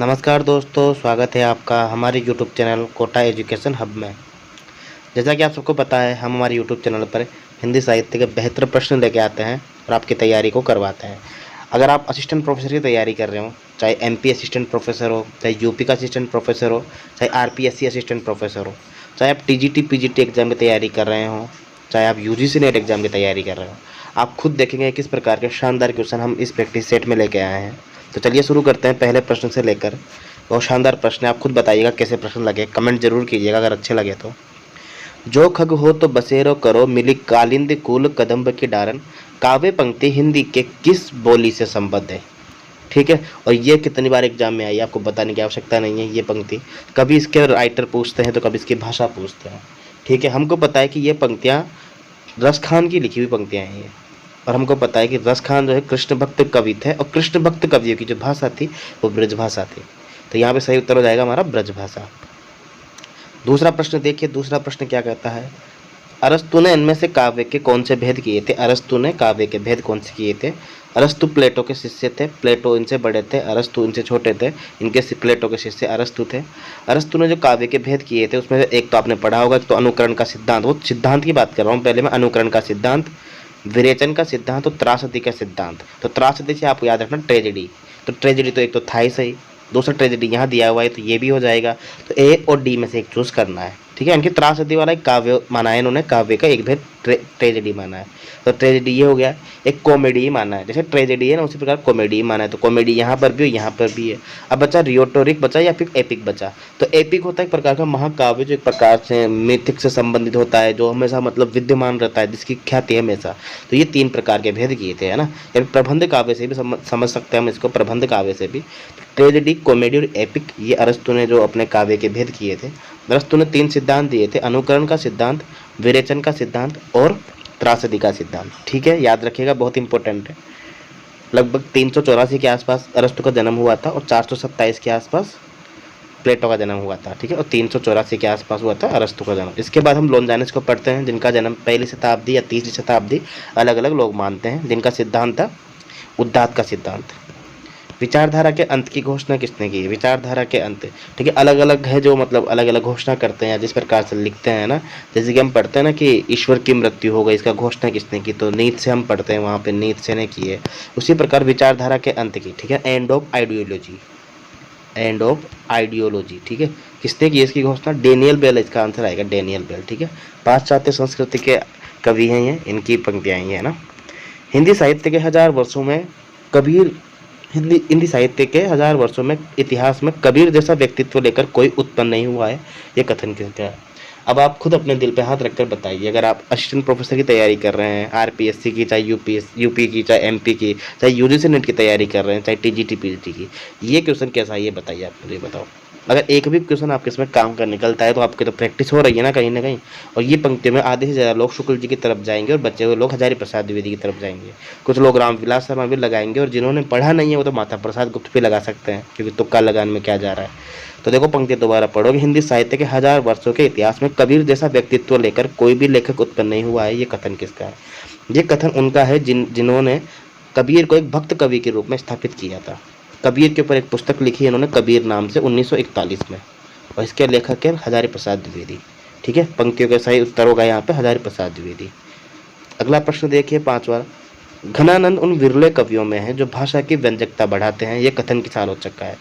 नमस्कार दोस्तों, स्वागत है आपका हमारे YouTube channel Kota education hub में। जैसा कि आप सबको पता है, हम हमारे YouTube चैनल पर हिंदी साहित्य के बेहतर प्रश्न लेके आते हैं और आपकी तैयारी को करवाते हैं। अगर आप असिस्टेंट प्रोफेसर की तैयारी कर रहे हो, चाहे MP असिस्टेंट प्रोफेसर हो, चाहे UP का असिस्टेंट प्रोफेसर हो, चाहे RPSC असिस्टेंट प्रोफेसर हो, चाहे आप TGT PGT एग्जाम की तैयारी कर रहे हो, चाहे आप UGC नेट एग्जाम की तैयारी कर रहे हो, आप खुद देखेंगे किस प्रकार के शानदार क्वेश्चन हम इस प्रैक्टिस सेट में लेके आए हैं। तो चलिए शुरू करते हैं पहले प्रश्न से लेकर। बहुत शानदार प्रश्न है, आप खुद बताइएगा कैसे प्रश्न लगे, कमेंट जरूर कीजिएगा अगर अच्छे लगे तो। जो खग हो तो बसेरो करो, मिली कालिंद कुल कदम्ब की डारन, काव्य पंक्ति हिंदी के किस बोली से संबद्ध है। ठीक है, और ये कितनी बार एग्जाम में आई आपको बताने की आवश्यकता नहीं है। ये पंक्ति कभी इसके राइटर पूछते हैं तो कभी इसकी भाषा पूछते हैं। ठीक है, हमको पता है कि ये पंक्तियाँ रस खान की लिखी हुई पंक्तियाँ हैं ये, और हमको पता है कि रस खान जो है कृष्ण भक्त कवि थे, और कृष्ण भक्त कवियों की जो भाषा थी वो ब्रज भाषा थी। तो यहाँ पे सही उत्तर हो जाएगा हमारा ब्रज भाषा। दूसरा प्रश्न देखिए, दूसरा प्रश्न क्या कहता है, अरस्तु ने इनमें से काव्य के कौन से भेद किए थे। अरस्तु ने काव्य के भेद कौन से किए थे। अरस्तु प्लेटो के शिष्य थे, प्लेटो इनसे बड़े थे, अरस्तु इनसे छोटे थे, इनके प्लेटो के शिष्य अरस्तु थे। अरस्तु ने जो काव्य के भेद किए थे उसमें एक तो आपने पढ़ा होगा, तो अनुकरण का सिद्धांत, वो सिद्धांत की बात कर रहा हूँ पहले मैं। अनुकरण का सिद्धांत, विरेचन का सिद्धांत और त्रासदी का सिद्धांत। तो त्रासदी से आपको याद रखना ट्रेजेडी। तो ट्रेजेडी तो एक तो था ही सही, दूसरा ट्रेजेडी यहाँ दिया हुआ है तो ये भी हो जाएगा। तो A और D में से एक चूज करना है। ठीक है, इनकी त्रासदी वाला एक काव्य माना है इन्होंने, काव्य का एक भेद ट्रेजेडी माना है। तो ट्रेजेडी ये हो गया। एक कॉमेडी माना है, जैसे ट्रेजेडी है ना उसी प्रकार कॉमेडी माना है, तो कॉमेडी यहाँ पर भी हो यहाँ पर भी है। अब बचा रियोटोरिक बचा या फिर एपिक बचा। तो एपिक होता है एक प्रकार का महाकाव्य जो एक प्रकार से मिथिक से संबंधित होता है, जो हमेशा मतलब विद्यमान रहता है, जिसकी ख्याति है हमेशा। तो ये 3 प्रकार के भेद किए थे, है ना। या प्रबंध काव्य से भी समझ सकते हैं हम इसको, प्रबंध काव्य से भी। ट्रेजेडी, कॉमेडी और एपिक, ये अरस्तु ने जो अपने काव्य के भेद किए थे। अरस्तु ने 3 सिद्धांत दिए थे, अनुकरण का सिद्धांत, विरेचन का सिद्धांत और त्रासदी का सिद्धांत। ठीक है, याद रखिएगा, बहुत इंपॉर्टेंट है। लगभग 384 के आसपास अरस्तु का जन्म हुआ था और 427 के आसपास प्लेटो का जन्म हुआ था। ठीक है, और 384 के आसपास हुआ था अरस्तु का जन्म। इसके बाद हम लोनजानिस को पढ़ते हैं, जिनका जन्म 1ली शताब्दी या 3री शताब्दी, अलग अलग लोग मानते हैं, जिनका सिद्धांत था उद्दात का सिद्धांत। विचारधारा के अंत की घोषणा किसने की है। विचारधारा के अंत, ठीक है, अलग अलग है जो मतलब अलग अलग घोषणा करते हैं जिस प्रकार से लिखते हैं ना। जैसे कि हम पढ़ते हैं ना कि ईश्वर की मृत्यु हो गई, इसका घोषणा किसने की, तो नीत्शे हम पढ़ते हैं, वहाँ पे नीत्शे ने की है। उसी प्रकार विचारधारा के अंत की, ठीक है, end of ideology, end of ideology, ठीक है, किसने की इसकी घोषणा, डेनियल बेल, इसका आंसर आएगा डेनियल बेल। ठीक है, पाश्चात्य संस्कृति के कवि हैं ये, इनकी पंक्तियाँ हैं ये ना। हिंदी साहित्य के 1000 वर्षों में कबीर, हिंदी साहित्य के 1000 वर्षों में इतिहास में कबीर जैसा व्यक्तित्व लेकर कोई उत्पन्न नहीं हुआ है, ये कथन किसका है। अब आप खुद अपने दिल पे हाथ रखकर बताइए, अगर आप असिस्टेंट प्रोफेसर की तैयारी कर रहे हैं, RPSC की, चाहे यूपी की, चाहे MP की, चाहे UGC नेट की तैयारी कर रहे हैं, चाहे TGT PGT की, ये क्वेश्चन कैसा है ये बताइए, आप मुझे बताओ। अगर एक भी क्वेश्चन आपके इसमें काम कर निकलता है तो आपकी तो प्रैक्टिस हो रही है ना कहीं ना कहीं। और ये पंक्ति में आधे से ज़्यादा लोग शुक्ल जी की तरफ जाएंगे और बचे हुए लोग हजारी प्रसाद द्विवेदी की तरफ जाएंगे। कुछ लोग रामविलास शर्मा भी लगाएंगे, और जिन्होंने पढ़ा नहीं है वो तो माता प्रसाद गुप्त भी लगा सकते हैं, क्योंकि तुक्का लगाने में क्या जा रहा है। तो देखो पंक्ति दोबारा पढ़ोगे, हिंदी साहित्य के 1000 वर्षों के इतिहास में कबीर जैसा व्यक्तित्व लेकर कोई भी लेखक उत्पन्न नहीं हुआ है, ये कथन किसका है। ये कथन उनका है जिन्होंने कबीर को एक भक्त कवि के रूप में स्थापित किया था। कबीर के ऊपर एक पुस्तक लिखी है इन्होंने कबीर नाम से 1941 में, और इसके लेखक है हजारी प्रसाद द्विवेदी। ठीक है, पंक्तियों का सही उत्तर होगा यहाँ पे हजारी प्रसाद द्विवेदी। अगला प्रश्न देखिए 5वां, घनानंद उन विरले कवियों में है जो भाषा की व्यंजकता बढ़ाते हैं, ये कथन किस आलोचक का है।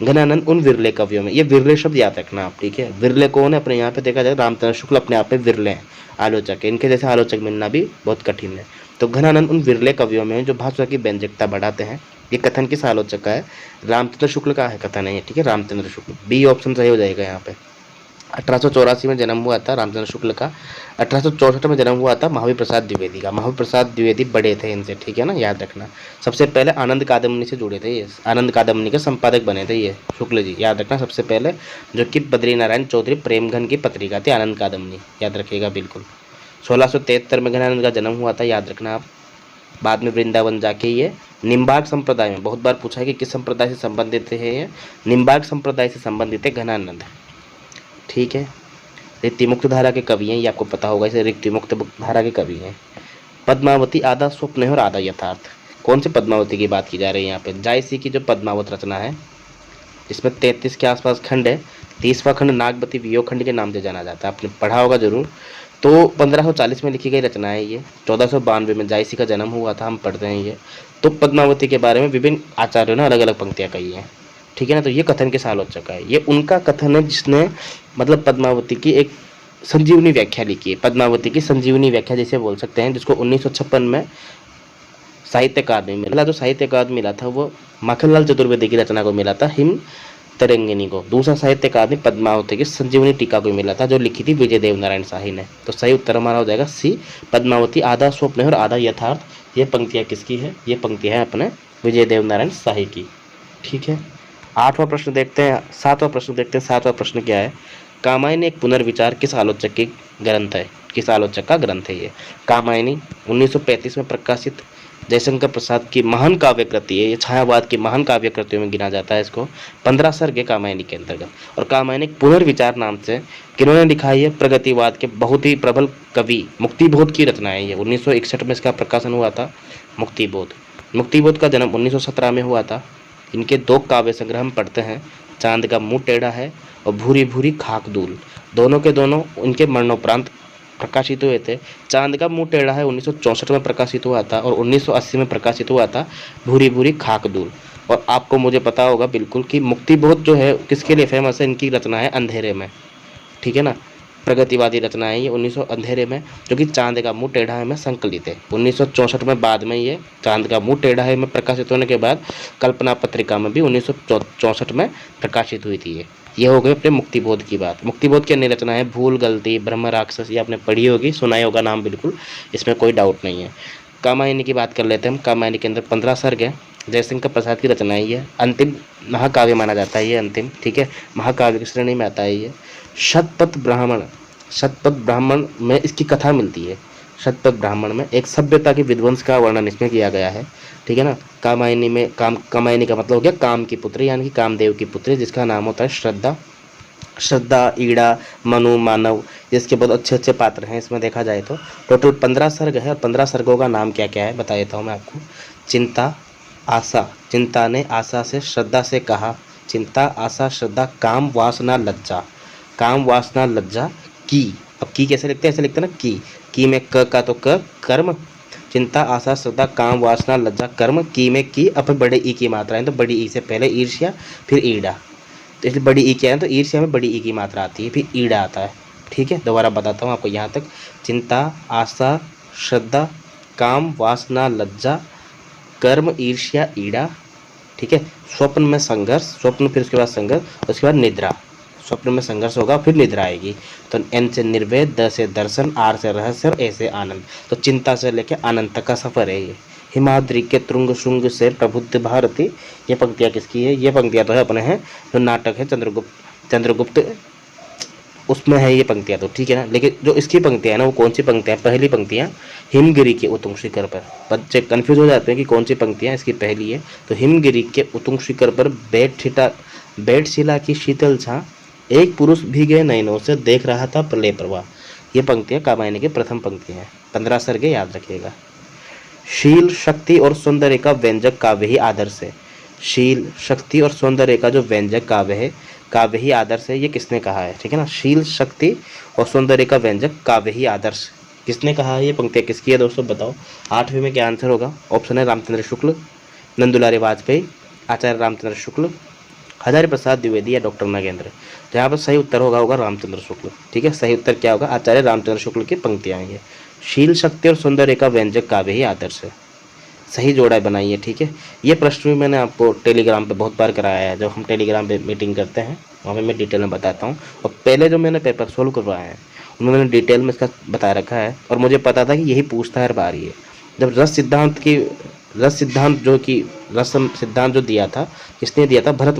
घनानंद उन विरले कवियों में, ये विरले शब्द याद रखना आप। ठीक है, विरले कौन है, अपने यहाँ पे देखा जाए रामचंद्र शुक्ल अपने आप में विरले हैं, आलोचक है, इनके जैसे आलोचक मिलना भी बहुत कठिन है। तो घनानंद उन विरले कवियों में है जो भाषा की व्यंजकता बढ़ाते हैं, ये कथन किस आलोचक का है। रामचंद्र शुक्ल का है कथन है ये। ठीक है, रामचंद्र शुक्ल, B ऑप्शन सही हो जाएगा यहाँ पे। 1884 में जन्म हुआ था रामचंद्र शुक्ल का, 1864 में जन्म हुआ था महावीर प्रसाद द्विवेदी का। महावीर प्रसाद द्विवेदी बड़े थे इनसे, ठीक है ना, याद रखना। सबसे पहले आनंद कादम्बनी से जुड़े थे ये, आनंद कादम्बनी के संपादक बने थे ये शुक्ल जी, याद रखना सबसे पहले, जो कि बद्रीनारायण चौधरी प्रेमघन की पत्रिका थी आनंद कादम्बनी, याद रखिएगा बिल्कुल। 1673 में घनानंद का जन्म हुआ था, याद रखना आप। बाद में वृंदावन जाके ये निम्बार्क संप्रदाय में, बहुत बार पूछा है कि किस संप्रदाय से संबंधित है ये, निम्बार्क संप्रदाय से संबंधित है घनानंद। ठीक है, ऋक्तिमुक्त धारा के कवि हैं, ये आपको पता होगा, इसे ऋक्तिमुक्त धारा के कवि हैं। पद्मावती आधा स्वप्न है और आधा यथार्थ, कौन से पद्मावती की बात की जा रही है यहाँ पे। जायसी की जो पद्मावत रचना है इसमें 33 के आसपास खंड है। 30वां खंड नागवती वियोग खंड के नाम से जाना जाता है, आपने पढ़ा होगा जरूर। तो 1540 में लिखी गई रचना है ये। 1492 में जायसी का जन्म हुआ था, हम पढ़ते हैं ये। तो पद्मावती के बारे में विभिन्न आचार्यों ने अलग अलग पंक्तियां कही हैं, ठीक है ना। तो ये कथन किस आलोचक का है? ये उनका कथन है जिसने मतलब पद्मावती की एक संजीवनी व्याख्या लिखी है। पद्मावती की संजीवनी व्याख्या जिसे बोल सकते हैं, जिसको 1956 में साहित्य अकादमी मिला। जो साहित्य अकादमी मिला था वो माखनलाल चतुर्वेदी की रचना को मिला था, हिम तरंगिनी को। दूसरा साहित्य अकादमी पद्मावती की संजीवनी टीका को मिला था, जो लिखी थी विजय देव नारायण शाही ने। तो सही उत्तर हमारा हो जाएगा सी, पद्मावती आधा स्वप्न है और आधा यथार्थ। ये पंक्तियाँ किसकी है? ये पंक्तियाँ हैं अपने विजय देव नारायण शाही की, ठीक है। 8वां प्रश्न देखते हैं, 7वां प्रश्न देखते हैं। 7वां प्रश्न क्या है? कामायनी एक पुनर्विचार किस आलोचक की ग्रंथ है? किस आलोचक का ग्रंथ है ये? कामायनी 1935 में प्रकाशित जयशंकर प्रसाद की महान काव्य कृति है। ये छायावाद की महान काव्य कृतियों में गिना जाता है इसको। 15 सर्ग है कामायनी के अंतर्गत। और कामायनी पुनर्विचार नाम से किन्होंने लिखा है? ये प्रगतिवाद के बहुत ही प्रबल कवि मुक्तिबोध की रचना है ये। 1961 में इसका प्रकाशन हुआ था, मुक्तिबोध। मुक्तिबोध का जन्म 1917 में हुआ था। इनके 2 काव्य संग्रह हम पढ़ते हैं, चांद का मुंह टेढ़ा है और भूरी भूरी खाक दूल। दोनों के दोनों उनके मरणोपरांत प्रकाशित हुए थे। चांद का मुंह टेढ़ा है 1964 में प्रकाशित हुआ था और 1980 में प्रकाशित हुआ था भूरी भूरी खाक दूल। और आपको मुझे पता होगा बिल्कुल कि मुक्तिबोध जो है किसके लिए फेमस है? इनकी रचना है अंधेरे में, ठीक है ना। प्रगतिवादी रचना है ये 1900 अंधेरे में, जो कि चांद का मुंह टेढ़ा है में संकलित है। 1964 में बाद में ये चांद का मुंह टेढ़ा है में प्रकाशित होने के बाद कल्पना पत्रिका में भी 1964 में प्रकाशित हुई थी ये हो गई अपने मुक्तिबोध की बात। मुक्तिबोध की अन्य रचना है भूल गलती, ब्रह्म राक्षस, ये आपने पढ़ी होगी, सुनाई होगा नाम, बिल्कुल इसमें कोई डाउट नहीं है। कामायनी की बात कर लेते हैं हम। कामायनी के अंदर 15 सर्ग है। जयशंकर प्रसाद की रचना है ये। अंतिम महाकाव्य माना जाता है ये, अंतिम, ठीक है, महाकाव्य की श्रेणी में आता है ये। शतपथ ब्राह्मण में इसकी कथा मिलती है। शतपथ ब्राह्मण में एक सभ्यता के विध्वंस का वर्णन इसमें किया गया है, ठीक है ना। कामायनी में कामायनी का मतलब हो गया काम की पुत्री, यानी कि कामदेव की पुत्री, जिसका नाम होता है श्रद्धा। श्रद्धा, ईड़ा, मनु, मानव, जिसके बहुत अच्छे अच्छे पात्र हैं इसमें देखा जाए तो। टोटल 15 सर्ग है और 15 सर्गों का नाम क्या क्या है बता देता हूँ मैं आपको। चिंता, आशा, चिंता ने आशा से श्रद्धा से कहा, चिंता, आशा, श्रद्धा, काम, वासना, लज्जा। काम, वासना, लज्जा, की। अब की कैसे लिखते हैं? ऐसे लिखते हैं ना, की में क का तो क, कर्म। चिंता, आशा, श्रद्धा, काम, वासना, लज्जा, कर्म। की में की, अब बड़े ई की मात्रा है तो बड़ी ई से पहले ईर्ष्या, फिर ईड़ा। तो इसलिए बड़ी ई क्या है? तो ईर्ष्या में बड़ी ई की मात्रा आती है, फिर ईड़ा आता है, ठीक है। दोबारा बताता हूँ आपको यहाँ तक। चिंता, आशा, श्रद्धा, काम, वासना, लज्जा, कर्म, ईर्ष्या, ईड़ा, ठीक है। स्वप्न में संघर्ष, स्वप्न फिर उसके बाद संघर्ष, उसके बाद निद्रा। स्वप्न में संघर्ष होगा फिर निद्रा आएगी। तो एन से निर्वेद, द से दर्शन, आर से रहस्य और ए से आनंद। तो चिंता से लेकर आनंद तक का सफर है ये। हिमाद्री के तुंग शुंग से प्रबुद्ध भारती, ये पंक्तियाँ किसकी है? ये पंक्तियाँ तो है अपने हैं जो नाटक है चंद्रगुप्त, उसमें है ये पंक्तियाँ तो, ठीक है ना। लेकिन जो इसकी पंक्तियाँ है ना, वो कौन सी पंक्तियाँ? पहली पंक्तियाँ हिमगिरी के उतुंग शिखर पर। बच्चे कन्फ्यूज हो जाते हैं कि कौन सी पंक्तियाँ इसकी पहली है। तो हिमगिरी के उतुंग शिखर पर बैठ शिला की शीतल छां, एक पुरुष भीगे नयनों से देख रहा था प्रलय प्रवाह। ये पंक्तियाँ कामायनी की प्रथम पंक्तियाँ हैं। 15 सर्गे याद रखिएगा। शील, शक्ति और सौंदर्य का व्यंजक काव्य ही आदर्श है। शील, शक्ति और सौंदर्य का जो व्यंजक काव्य है, काव्य ही आदर्श है, ये किसने कहा है? ठीक है ना। शील, शक्ति और सौंदर्य का व्यंजक काव्य ही आदर्श, किसने कहा है? ये पंक्तियाँ किसकी है दोस्तों बताओ। 8वीं में क्या आंसर होगा? ऑप्शन है रामचंद्र शुक्ल, नंदुलारे वाजपेयी, आचार्य रामचंद्र शुक्ल, हजारी प्रसाद द्विवेदी या डॉक्टर नागेंद्र। तो यहाँ पर सही उत्तर होगा रामचंद्र शुक्ल। ठीक है, सही उत्तर क्या होगा? आचार्य रामचंद्र शुक्ल की पंक्तियाँ हैं ये। शील, शक्ति और सौंदर्य का व्यंजक काव्य ही आदर्श है। सही जोड़ा बनाइए। ठीक है, ये प्रश्न भी मैंने आपको टेलीग्राम पे बहुत बार कराया है। जब हम टेलीग्राम पे मीटिंग करते हैं वहाँ पे मैं डिटेल में बताता हूँ। और पहले जो मैंने पेपर सोल्व करवाए हैं उनमें मैंने डिटेल में इसका बता रखा है। और मुझे पता था कि यही पूछता है हर बार ये। जब रस सिद्धांत जो दिया था, किसने दिया था? भरत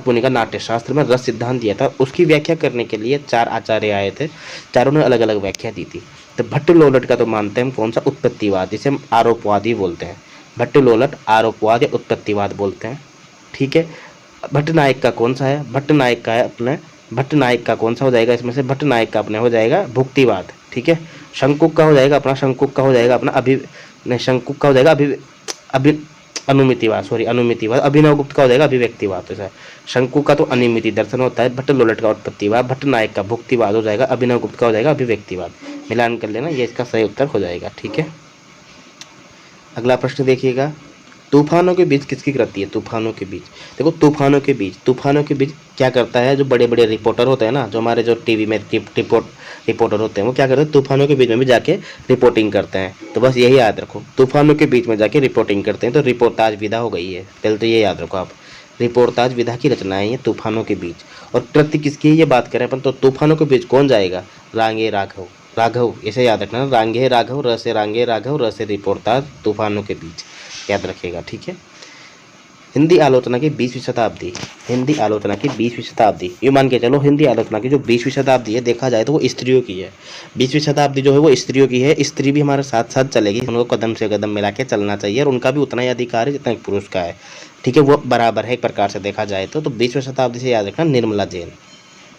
मुनि का नाट्य शास्त्र में रस सिद्धांत दिया था। उसकी व्याख्या करने के लिए 4 आचार्य आए थे, चारों ने अलग अलग व्याख्या दी थी। तो भट्ट लोलट का तो मानते हैं हम कौन सा? उत्पत्तिवाद, जिसे हम आरोपवादी बोलते हैं। भट्ट लोलट आरोपवाद या उत्पत्तिवाद बोलते हैं। ठीक है, भट्ट नायक का कौन सा है? भट्ट नायक का कौन सा हो जाएगा इसमें से? भट्ट नायक का अपने हो जाएगा भुक्तिवाद। ठीक है, शंकुक का हो जाएगा अपना अनुमितिवाद, सॉरी अनुमितिवाद। अभिनवगुप्त का हो जाएगा अभिव्यक्तिवाद। तो ऐसा शंकु का तो अनिमिति दर्शन होता है, भट्ट लोलट का उत्पत्तिवाद, भट्ट नायक का भुक्तिवाद हो जाएगा, अभिनवगुप्त का हो जाएगा अभिव्यक्तिवाद। मिलान कर लेना, ये इसका सही उत्तर हो जाएगा। ठीक है, अगला प्रश्न देखिएगा, तूफानों के बीच किसकी कृति है? तूफानों के बीच, देखो तूफानों के बीच क्या करता है, जो बड़े बड़े रिपोर्टर होते हैं ना, जो हमारे जो टीवी में रिपोर्टर होते हैं, वो क्या करते हैं, तूफानों के बीच में भी जाके रिपोर्टिंग करते हैं। तो बस यही याद रखो, तूफानों के बीच में जाके रिपोर्टिंग करते हैं, तो रिपोर्टाज विधा हो गई है। पहले तो ये याद रखो आप, रिपोर्टाज विधा की रचना है ये तूफानों के बीच। और कृति किसकी है ये बात करें अपन, तो तूफानों के बीच कौन जाएगा? रांगे राघव, इसे याद रखना, रांगे राघव, र से रांगे राघव, र से रिपोर्टाज, तूफानों के बीच, याद रखिएगा। ठीक है, हिंदी आलोचना की 20वीं शताब्दी, हिंदी आलोचना की 20वीं शताब्दी, ये मान के चलो हिंदी आलोचना की जो 20वीं शताब्दी है, देखा जाए तो वो स्त्रियों की है। 20वीं शताब्दी जो है वो स्त्रियों की है। स्त्री भी हमारे साथ साथ चलेगी, उनको कदम से कदम मिला के चलना चाहिए, और उनका भी उतना ही अधिकार है जितना पुरुष का है। ठीक है, वो बराबर है एक प्रकार से देखा जाए तो 20वीं शताब्दी से याद रखना निर्मला जैन।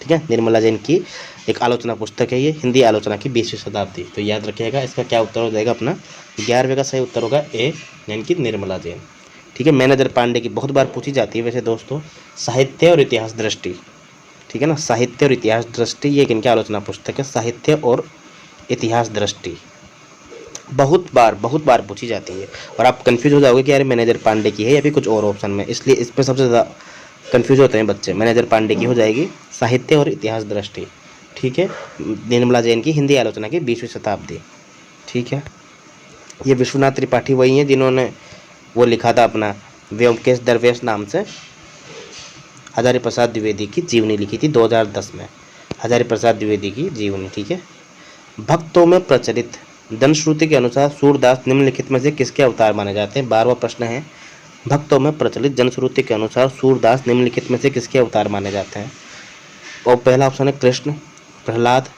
ठीक है, निर्मला जैन की एक आलोचना पुस्तक है ये, हिंदी आलोचना की 20वीं शताब्दी। तो याद रखिएगा, इसका क्या उत्तर हो जाएगा अपना 11वें का सही उत्तर होगा ए, यानी कि निर्मला जैन। ठीक है, मैनेजर पांडे की बहुत बार पूछी जाती है वैसे दोस्तों, साहित्य और इतिहास दृष्टि। ठीक है ना, साहित्य और इतिहास दृष्टि, ये इनकी आलोचना पुस्तक है, साहित्य और इतिहास दृष्टि। बहुत बार पूछी जाती है, और आप कंफ्यूज हो जाओगे कि यार मैनेजर पांडे की है या फिर कुछ और ऑप्शन में, इसलिए इस पर सबसे ज़्यादा कंफ्यूज होते हैं बच्चे। मैनेजर पांडे की हो जाएगी साहित्य और इतिहास दृष्टि। ठीक है, निर्मला जैन की हिंदी आलोचना की 20वीं शताब्दी। ठीक है, ये विश्वनाथ त्रिपाठी वही हैं जिन्होंने वो लिखा था अपना व्योमकेश दरवेश नाम से, हजारी प्रसाद द्विवेदी की जीवनी लिखी थी 2010 में, हजारी प्रसाद द्विवेदी की जीवनी। ठीक है, भक्तों में प्रचलित जनश्रुति के अनुसार सूरदास निम्नलिखित में से किसके अवतार माने जाते हैं? 12वां प्रश्न है, भक्तों में प्रचलित जनश्रुति के अनुसार सूरदास निम्नलिखित में से किसके अवतार माने जाते हैं? और पहला ऑप्शन है कृष्ण, प्रहलाद,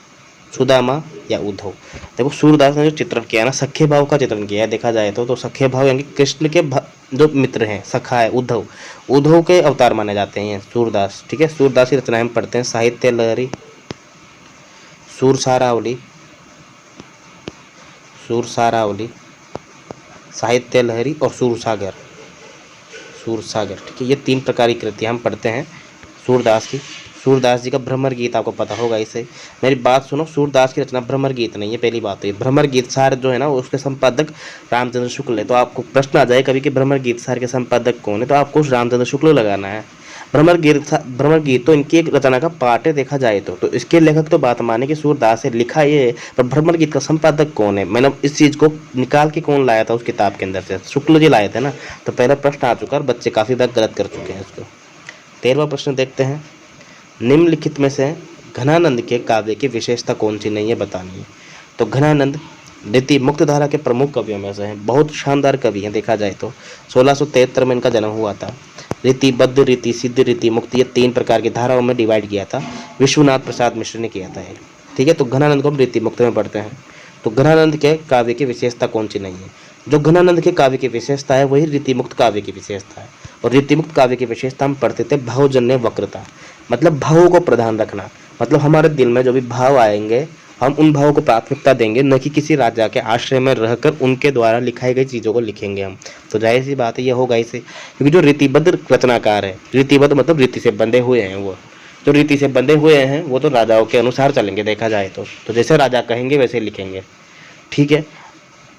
सुदामा या उद्धव। देखो सूरदास ने जो चित्रण किया ना, सख्य भाव का चित्रण किया है देखा जाए तो सख्य भाव यानी कृष्ण के जो मित्र हैं, सखा है उद्धव के अवतार माने जाते हैं सूरदास। ठीक है, सूरदास की रचनाएं हम पढ़ते हैं, साहित्य लहरी, सूरसारावली, साहित्य लहरी और सूरसागर। ठीक है, ये 3 प्रकार की कृतियाँ हम पढ़ते हैं सूरदास की। सूरदास जी का भ्रमर गीत आपको पता होगा। इसे मेरी बात सुनो, सूरदास की रचना भ्रमर गीत नहीं है, पहली बात है। भ्रमर गीत सार जो है ना, उसके संपादक रामचंद्र शुक्ल है। तो आपको प्रश्न आ जाए कभी कि भ्रमर गीत सार के संपादक कौन है, तो आपको रामचंद्र शुक्ल लगाना है। भ्रमर गीत तो इनकी एक रचना का पार्ट है देखा जाए तो इसके लेखक तो बात माने कि सूरदास से लिखा ये है, पर भ्रमर गीत का संपादक कौन है? मैंने इस चीज़ को निकाल के कौन लाया था उस किताब के अंदर से, शुक्ल जी लाए थे ना। तो पहला प्रश्न आ चुका और बच्चे काफ़ी बार गलत कर चुके हैं इसको। 13वां प्रश्न देखते हैं, निम्नलिखित में से घनानंद के काव्य की विशेषता कौन सी नहीं है बतानी है। तो घनानंद रीति मुक्त धारा के प्रमुख कवियों में से हैं, बहुत शानदार कवि हैं देखा जाए तो। 1673 में इनका जन्म हुआ था। रीति, बद्ध रीति, सिद्ध रीति, मुक्ति, ये 3 प्रकार की धाराओं में डिवाइड किया था, विश्वनाथ प्रसाद मिश्र ने किया था ये। ठीक है, तो घनानंद को हम रीति मुक्त में पढ़ते हैं। तो घनानंद के काव्य की विशेषता कौन सी नहीं है? जो घनानंद के काव्य की विशेषता है वही रीति मुक्त काव्य की विशेषता है। और रीति मुक्त काव्य की विशेषता हम पढ़ते थे भावजन्य वक्रता, मतलब भावों को प्रधान रखना। मतलब हमारे दिल में जो भी भाव आएंगे हम उन भावों को प्राथमिकता देंगे, न कि किसी राजा के आश्रय में रहकर उनके द्वारा लिखाई गई चीज़ों को लिखेंगे हम। तो जाहिर सी बात है ये होगा इसे, क्योंकि जो रीतिबद्ध रचनाकार है, रीतिबद्ध मतलब रीति से बंधे हुए हैं, वो जो रीति से बंधे हुए हैं वो तो राजाओं के अनुसार चलेंगे देखा जाए तो जैसे राजा कहेंगे वैसे लिखेंगे। ठीक है,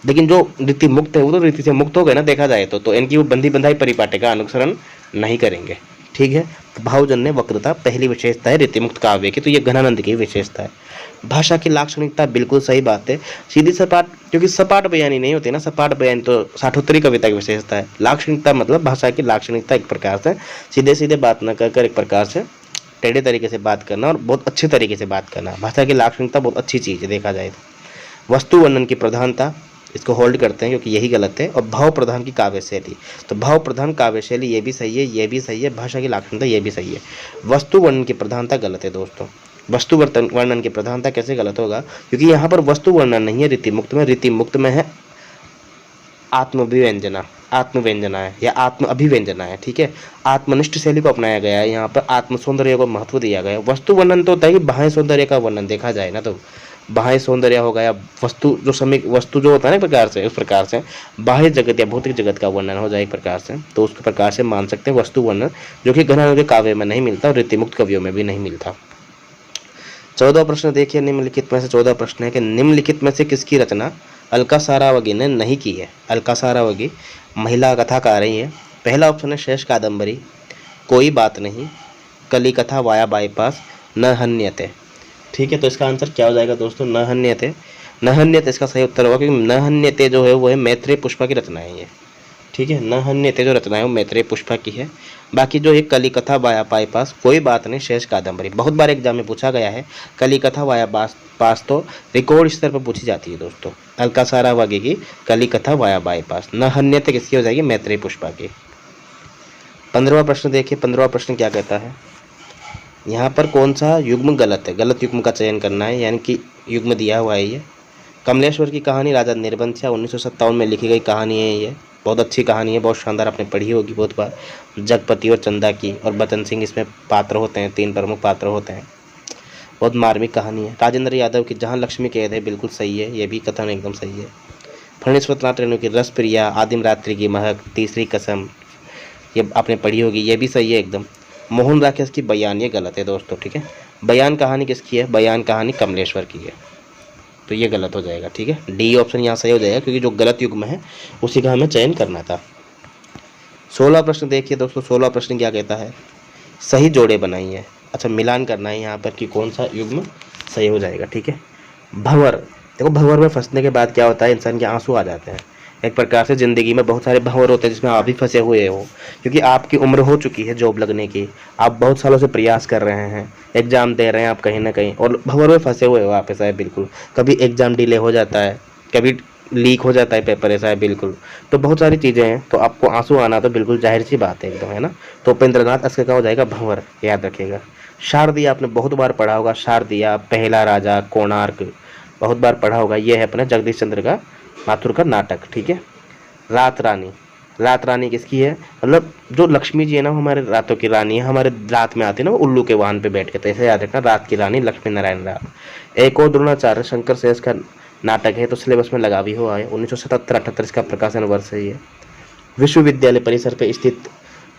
लेकिन जो रीति मुक्त है वो तो रीति से मुक्त हो गए ना देखा जाए तो इनकी वो बंधी बंधाई परिपाटी का अनुसरण नहीं करेंगे। ठीक है, भावजन्य वक्रता पहली विशेषता है रीति मुक्त काव्य की, तो ये घनानंद की विशेषता है। भाषा की लाक्षणिकता, बिल्कुल सही बात है, सीधी सपाट, क्योंकि सपाट बयानी नहीं होती ना, सपाट बयानी तो साठोत्तरी कविता की विशेषता है। लाक्षणिकता मतलब भाषा की लाक्षणिकता एक प्रकार से सीधे सीधे बात न कर एक प्रकार से टेढ़े तरीके से बात करना और बहुत अच्छे तरीके से बात करना। भाषा की लाक्षणिकता बहुत अच्छी चीज़ है देखा जाए तो। वस्तु वर्णन की प्रधानता, इसको होल्ड करते हैं क्योंकि यही गलत है। और भाव प्रधान की काव्य शैली, तो भाव प्रधान काव्य शैली ये भी सही है, ये भी सही है। भाषा की लाक्षणिकता ये भी सही है। वस्तु वर्णन की प्रधानता गलत है दोस्तों। वस्तु वर्णन की प्रधानता कैसे गलत होगा? क्योंकि यहाँ पर वस्तु वर्णन नहीं है रीति मुक्त में, रीति मुक्त में है आत्मव्यंजना है या आत्म अभिव्यंजना है। ठीक है, आत्मनिष्ठ शैली को अपनाया गया है, यहाँ पर आत्म सौंदर्य को महत्व दिया गया है। वस्तु वर्णन तो होता है कि बाह्य सौंदर्य का वर्णन देखा जाए ना, तो बाह्य सौंदर्य होगा या वस्तु जो समय वस्तु जो होता है ना एक प्रकार से, उस प्रकार से बाह्य जगत या भौतिक जगत का वर्णन हो जाए एक प्रकार से, तो उस प्रकार से मान सकते हैं वस्तु वर्णन, जो कि घनानु के काव्य में नहीं मिलता और रीतिमुक्त कवियों में भी नहीं मिलता। 14वां प्रश्न देखिए, निम्नलिखित में से 14 प्रश्न है कि निम्नलिखित में से किसकी रचना अलका सारावगी ने नहीं की है। अलका सारावगी महिला कथाकार ही है। पहला ऑप्शन है शेष कादम्बरी, कोई बात नहीं, कली कथा, वाया बाईपास, न हन्यते। ठीक है, तो इसका आंसर क्या हो जाएगा दोस्तों, न हन्यते। न हन्यते इसका सही उत्तर होगा, क्योंकि न हन्यते जो है वो है मैत्रेय पुष्पा की रचना है ये। ठीक है, न हन्यते जो रचना है वो मैत्रेय पुष्पा की है। बाकी जो है कली कथा, वाया बाईपास, कोई बात नहीं, शेष कादम्बरी। बहुत बार एग्जाम में पूछा गया है। कली कथा, वाया पास तो रिकॉर्ड स्तर पर पूछी जाती है दोस्तों। अलका सारावगी की कली कथा, वाया बाईपास। न हन्यते किसकी हो जाएगी, मैत्रेय पुष्पा की। 15वां प्रश्न देखिए, 15वां प्रश्न क्या कहता है, यहाँ पर कौन सा युग्म गलत है, गलत युग्म का चयन करना है, यानी कि युग्म दिया हुआ है ये। कमलेश्वर की कहानी राजा निर्बंध 1957 में लिखी गई कहानी है ये। बहुत अच्छी कहानी है, बहुत शानदार, आपने पढ़ी होगी बहुत बार। जगपति और चंदा की और बचन सिंह इसमें पात्र होते हैं, 3 प्रमुख पात्र होते हैं। बहुत मार्मिक कहानी है। राजेंद्र यादव की जहाँ लक्ष्मी कैद है, बिल्कुल सही है, ये भी कथन एकदम सही है। फणीश्वर नाथ रेणु की रस प्रिया, आदिम रात्रि की महक, तीसरी कसम, ये आपने पढ़ी होगी, ये भी सही है एकदम। मोहन राकेश की बयान, ये गलत है दोस्तों। ठीक है, बयान कहानी किसकी है, बयान कहानी कमलेश्वर की है, तो ये गलत हो जाएगा। ठीक है, डी ऑप्शन यहाँ सही हो जाएगा, क्योंकि जो गलत युग्म है उसी का हमें चयन करना था। 16वां प्रश्न देखिए दोस्तों, 16वां प्रश्न क्या कहता है, सही जोड़े बनाइए। अच्छा, मिलान करना है यहाँ पर कि कौन सा युग्म सही हो जाएगा। ठीक है, भंवर, देखो भंवर में फंसने के बाद क्या होता है, इंसान के आंसू आ जाते हैं। एक प्रकार से ज़िंदगी में बहुत सारे भंवर होते हैं जिसमें आप भी फंसे हुए हो, क्योंकि आपकी उम्र हो चुकी है जॉब लगने की, आप बहुत सालों से प्रयास कर रहे हैं, एग्ज़ाम दे रहे हैं आप कहीं ना कहीं, और भंवर में फंसे हुए हो आप, ऐसा है बिल्कुल। कभी एग्ज़ाम डिले हो जाता है, कभी लीक हो जाता है पेपर, ऐसा है बिल्कुल। तो बहुत सारी चीज़ें हैं, तो आपको आंसू आना तो बिल्कुल जाहिर सी बात है एकदम, है ना। तो उपेंद्रनाथ इसका क्या हो जाएगा, भंवर, याद रखिएगा। शारदिया आपने बहुत बार पढ़ा होगा, शारदिया, पहला राजा, कोणार्क, बहुत बार पढ़ा होगा। ये है अपने जगदीश चंद्र का माथुर का नाटक। ठीक है, रात रानी, रात रानी किसकी है, मतलब जो लक्ष्मी जी है ना, हमारे रातों की रानी है, हमारे रात में आती है ना, वो उल्लू के वाहन पे बैठ के, तो ऐसे याद रखना, रात की रानी लक्ष्मी नारायण रात। एक और द्रोणाचार्य शंकर शेष का नाटक है, तो सिलेबस में लगा भी हुआ है। 1977-78 इसका प्रकाशन वर्ष है ये। विश्वविद्यालय परिसर पे स्थित,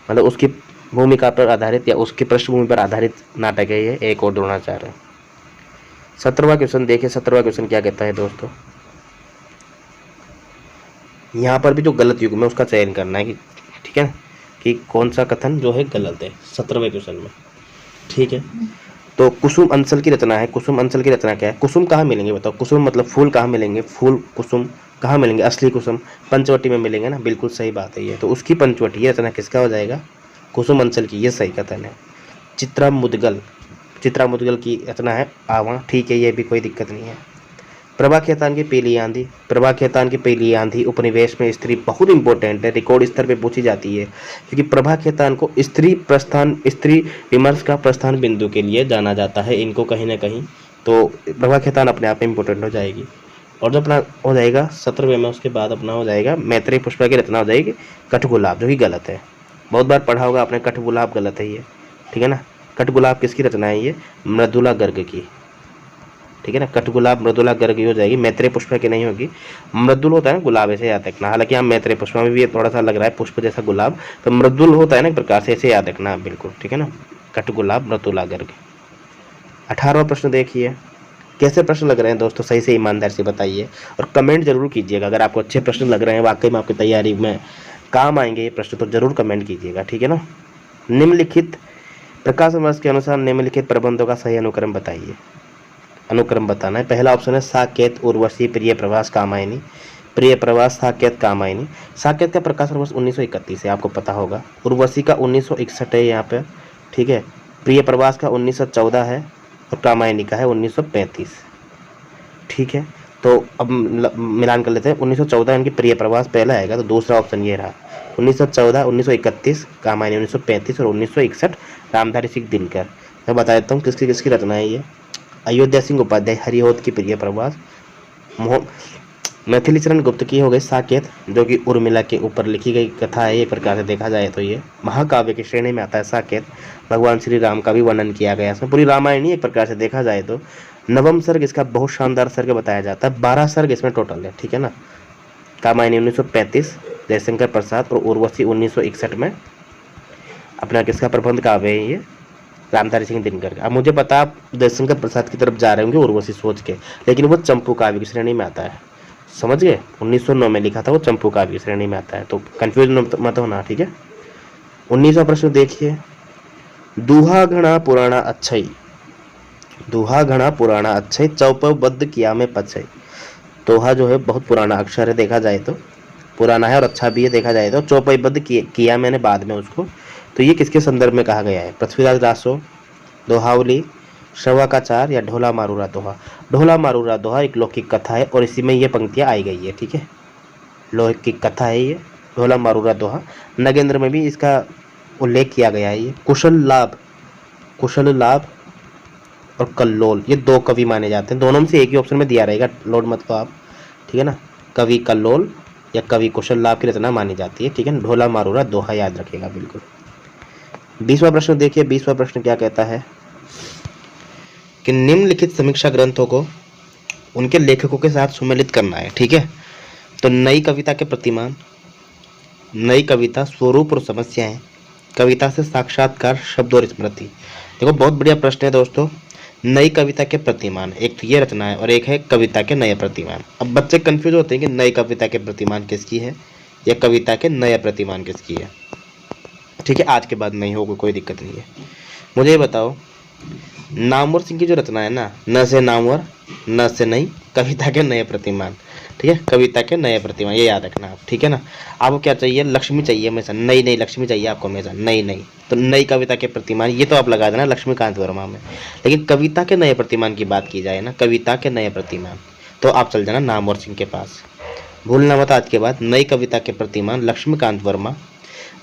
मतलब उसकी भूमिका पर आधारित या उसकी पृष्ठभूमि पर आधारित नाटक है ये, एक और द्रोणाचार्य। 17वां क्वेश्चन देखिए, 17वां क्वेश्चन क्या कहता है दोस्तों, यहाँ पर भी जो गलत युग्म है उसका चयन करना है कि, ठीक है, कि कौन सा कथन जो है गलत है 17वें क्वेश्चन में। ठीक है, तो कुसुम अंचल की रचना है। कुसुम अंचल की रचना क्या है, कुसुम कहाँ मिलेंगे बताओ, कुसुम मतलब फूल, कहाँ मिलेंगे फूल, कुसुम कहाँ मिलेंगे, असली कुसुम पंचवटी में मिलेंगे ना, बिल्कुल सही बात है ये। तो उसकी पंचवटी, ये रचना किसका हो जाएगा, कुसुम अंचल की, ये सही कथन है। चित्रा मुदगल, चित्रा मुदगल की रचना है आवा, ठीक है, ये भी कोई दिक्कत नहीं है। प्रभा खेतान की पीली आंधी, प्रभा खेतान की पीली आंधी उपनिवेश में स्त्री बहुत इंपॉर्टेंट है, रिकॉर्ड स्तर पे पूछी जाती है, क्योंकि प्रभा खेतान को स्त्री विमर्श का प्रस्थान बिंदु के लिए जाना जाता है इनको कहीं ना कहीं। तो प्रभा खेतान अपने आप में इंपॉर्टेंट हो जाएगी। और जो अपना हो जाएगा 17वें में, उसके बाद अपना हो जाएगा मैत्रेय पुष्पा की रचना हो जाएगी कठगुलाब, जो कि गलत है। बहुत बार पढ़ा होगा आपने, कठगुलाब गलत है ये, ठीक है ना। कठगुलाब किसकी रचना है, ये मृदुला गर्ग की, ठीक है ना। कठगुलाब मृदुला गर्ग हो जाएगी, मैत्रेय पुष्पा की नहीं होगी। मृदुल होता है ना गुलाब, ऐसे याद रखना। हालांकि यहाँ मैत्रेय पुष्पा में भी ये थोड़ा सा लग रहा है पुष्प जैसा गुलाब, तो मृदुल होता है ना एक प्रकार से, ऐसे याद रखना बिल्कुल, ठीक है ना। कठगुलाब मृदुला गर्ग। 18वां प्रश्न देखिए, कैसे प्रश्न लग रहे हैं दोस्तों, सही से ईमानदार से बताइए और कमेंट जरूर कीजिएगा। अगर आपको अच्छे प्रश्न लग रहे हैं, वाकई में आपकी तैयारी में काम आएंगे ये प्रश्न, तो जरूर कमेंट कीजिएगा, ठीक है ना। निम्नलिखित प्रकाशन वर्ष के अनुसार निम्नलिखित प्रबंधों का सही अनुक्रम बताइए। अनुक्रम बताना है। पहला ऑप्शन है साकेत, उर्वशी, प्रिय प्रवास, कामायनी। प्रिय प्रवास, साकेत, कामायनी। साकेत का प्रकाशन वर्ष 1931 है, आपको पता होगा। उर्वशी का 1961 है यहाँ पे, ठीक है। प्रिय प्रवास का 1914 है और कामायनी का है 1935, ठीक है। तो अब मिलान कर लेते हैं। 1914 इनकी प्रिय प्रवास पहला आएगा, तो दूसरा ऑप्शन ये रहा। 1914, 1931 कामायनी, 1935 और 1961 रामधारी सिंह दिनकर। मैं बता देता हूँ किसकी किसकी रचना है ये। अयोध्या सिंह उपाध्याय, हरिहोत की प्रिय प्रवास। मैथिली चरण गुप्त की हो गई साकेत, जो कि उर्मिला के ऊपर लिखी गई कथा है। एक प्रकार से देखा जाए तो ये महाकाव्य की श्रेणी में आता है साकेत। भगवान श्री राम का भी वर्णन किया गया इसमें, पूरी रामायण ही एक प्रकार से देखा जाए तो। नवम सर्ग इसका बहुत शानदार सर्ग बताया जाता है, 12 सर्ग इसमें टोटल है, ठीक है ना। कामायनी 1935, जयशंकर प्रसाद और उर्वशी 1961 में अपना किसका प्रबंध काव्य है ये, रामधारी सिंह दिनकर का। अब मुझे पता आप जयशंकर प्रसाद की तरफ जा रहे होंगे उर्वशी सोच के, लेकिन वो चंपू काव्य की श्रेणी में आता है, समझ गए। 1909 में लिखा था, वो चंपू काव्य की श्रेणी में आता है, तो कंफ्यूज मत होना, ठीक है। 19वां प्रश्न देखिए, दूहा घना पुराना अच्छई, दोहा घना पुराना अच्छई चौपबद्ध किया में पछई। दोहा जो है बहुत पुराना अक्षर है, देखा जाए तो पुराना है और अच्छा भी है देखा जाए तो। चौपबद्ध किया मैंने बाद में उसको, तो ये किसके संदर्भ में कहा गया है, पृथ्वीराज रासो, दोहावली, श्रवकाचार या ढोला मारूरा दोहा। ढोला मारूरा दोहा एक लौकिक कथा है और इसी में ये पंक्तियाँ आई गई है, ठीक है, लौकिक कथा है ये ढोला मारूरा दोहा। नगेंद्र में भी इसका उल्लेख किया गया है। ये कुशल लाभ और कल्लोल ये दो कवि माने जाते हैं, दोनों में से एक ही ऑप्शन में दिया रहेगा, लोड मत को आप, ठीक है ना। कवि कल्लोल या कवि कुशल लाभ की रचना मानी जाती है, ठीक है। ढोला मारूरा दोहा याद रखिएगा बिल्कुल। 20वां प्रश्न देखिए, 20वां प्रश्न क्या कहता है कि निम्नलिखित समीक्षा ग्रंथों को उनके लेखकों के साथ सुमेलित करना है, ठीक है। तो नई कविता के प्रतिमान, नई कविता स्वरूप और समस्याएं, कविता से साक्षात्कार, शब्द और स्मृति। देखो बहुत बढ़िया प्रश्न है दोस्तों। नई कविता के प्रतिमान, एक तो ये रचना है और एक है कविता के नए प्रतिमान। अब बच्चे कंफ्यूज होते हैं कि नई कविता के प्रतिमान किसकी है या कविता के नए प्रतिमान किसकी है, ठीक है। आज के बाद नहीं होगा, कोई दिक्कत नहीं है। मुझे ये बताओ, नामवर सिंह की जो रचना है ना, न से नामवर न से नई, कविता के नए प्रतिमान, ठीक है, कविता के नए प्रतिमान, ये याद रखना आप, ठीक है ना। आपको क्या चाहिए, लक्ष्मी चाहिए हमेशा, नई नई लक्ष्मी चाहिए आपको हमेशा, नई नई, तो नई कविता के प्रतिमान ये तो आप लगा देना लक्ष्मीकांत वर्मा में। लेकिन कविता के नए प्रतिमान की बात की जाए ना, कविता के नए प्रतिमान, तो आप चल जाना नामवर सिंह के पास, भूलना मत आज के बाद। नई कविता के प्रतिमान लक्ष्मीकांत वर्मा,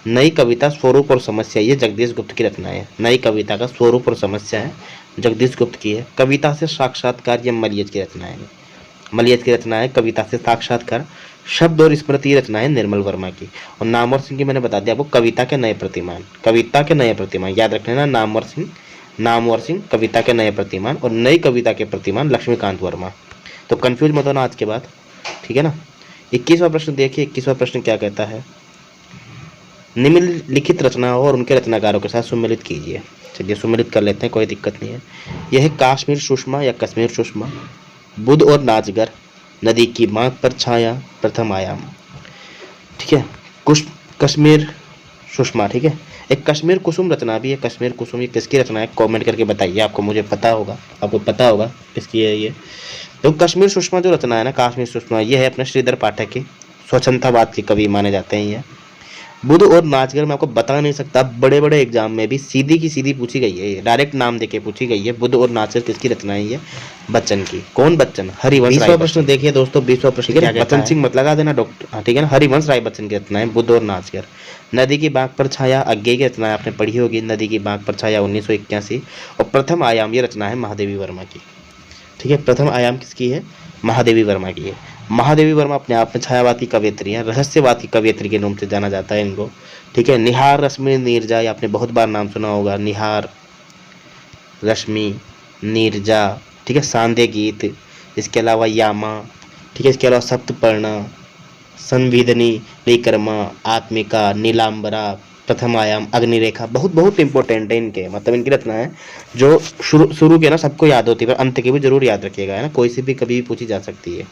नई कविता स्वरूप और समस्या ये जगदीश गुप्त की रचना है। नई कविता का स्वरूप और समस्या है जगदीश गुप्त की है। कविता से साक्षात्कार ये मलियज की रचना है, मलियज की रचना है कविता से साक्षात्कार। शब्द और स्मृति रचना है निर्मल वर्मा की। और नामवर सिंह की मैंने बता दिया आपको, कविता के नए प्रतिमान, कविता के नए प्रतिमान याद रख लेना, नामवर सिंह कविता के नए प्रतिमान और नई कविता के प्रतिमान लक्ष्मीकांत वर्मा। तो कंफ्यूज मत होना आज के बाद, ठीक है ना। 21वां प्रश्न देखिए, 21वां प्रश्न क्या कहता है, निम्नलिखित रचनाओं और उनके रचनाकारों के साथ सुमेलित कीजिए। चलिए सुमेलित कर लेते हैं, कोई दिक्कत नहीं है। यह है काश्मीर सुषमा या कश्मीर सुषमा, बुध और नाचगर, नदी की मांग पर छाया, प्रथम आयाम, ठीक है। कश्मीर सुषमा, ठीक है। एक कश्मीर कुसुम रचना भी है, कश्मीर कुसुम ये किसकी रचना है, कमेंट करके बताइए, आपको मुझे पता होगा, आपको पता होगा किसकी है ये। तो कश्मीर सुषमा जो रचना है ना, कश्मीर सुषमा, ये है अपने श्रीधर पाठक की, स्वच्छंदतावाद के कवि माने जाते हैं ये। बुध और नाचगर मैं आपको बता नहीं सकता, बड़े बड़े एग्जाम में भी सीधी की सीधी पूछी गई है, डायरेक्ट नाम देके पूछी गई है। बुध और नाचगर किसकी रचना है, ये बच्चन की। कौन बच्चन, हरिवंश राय। 20वां प्रश्न देखिए दोस्तों, 20वां प्रश्न क्या कहता है, बच्चन सिंह मत लगा देना डॉक्टर, हाँ ठीक है ना। हरिवंश राय बच्चन की रचना है बुध और नाचगर। नदी की बांक पर छाया अज्ञे की रचना है, आपने पढ़ी होगी, नदी की बांक पर छाया 1981। और प्रथम आयाम ये रचना है महादेवी वर्मा की, ठीक है। प्रथम आयाम किसकी है, महादेवी वर्मा की है। महादेवी वर्मा अपने आप में छायावाद की कवियत्री है, रहस्यवाद की कवियत्री के नाम से जाना जाता है इनको, ठीक है। निहार रश्मि नीरजा, आपने बहुत बार नाम सुना होगा, निहार रश्मि नीरजा, ठीक है। सांदे गीत, इसके अलावा यामा, ठीक है। इसके अलावा सप्तपर्णा, संविदनी, परिक्रमा, आत्मिका, नीलांबरा, प्रथम आयाम, अग्निरेखा, बहुत बहुत इंपॉर्टेंट है इनके, मतलब इनकी रचना है जो शुरू के ना सबको याद होती है, पर अंत के भी जरूर याद रखिएगा, है ना, कोई से भी कभी भी पूछी जा सकती है।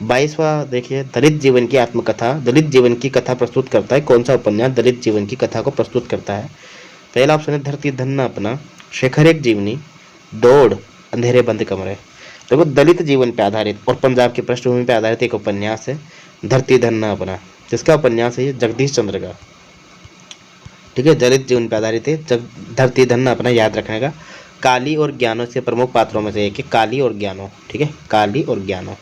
22वां देखिए, दलित जीवन की आत्मकथा, दलित जीवन की कथा प्रस्तुत करता है। कौन सा उपन्यास दलित जीवन की कथा को प्रस्तुत करता है? पहला ऑप्शन है धरती धन्ना अपना, शेखर एक जीवनी, दौड़, अंधेरे बंद कमरे। देखो दलित जीवन पे आधारित और पंजाब की पृष्ठभूमि पे आधारित एक उपन्यास है धरती धन्ना अपना, जिसका उपन्यास है ये जगदीश चंद्र का, ठीक है। दलित जीवन पे आधारित है, धरती धन्ना अपना याद रखने का। काली और ज्ञानो से प्रमुख पात्रों में से एक है काली और ज्ञानो, ठीक है, काली और ज्ञानो,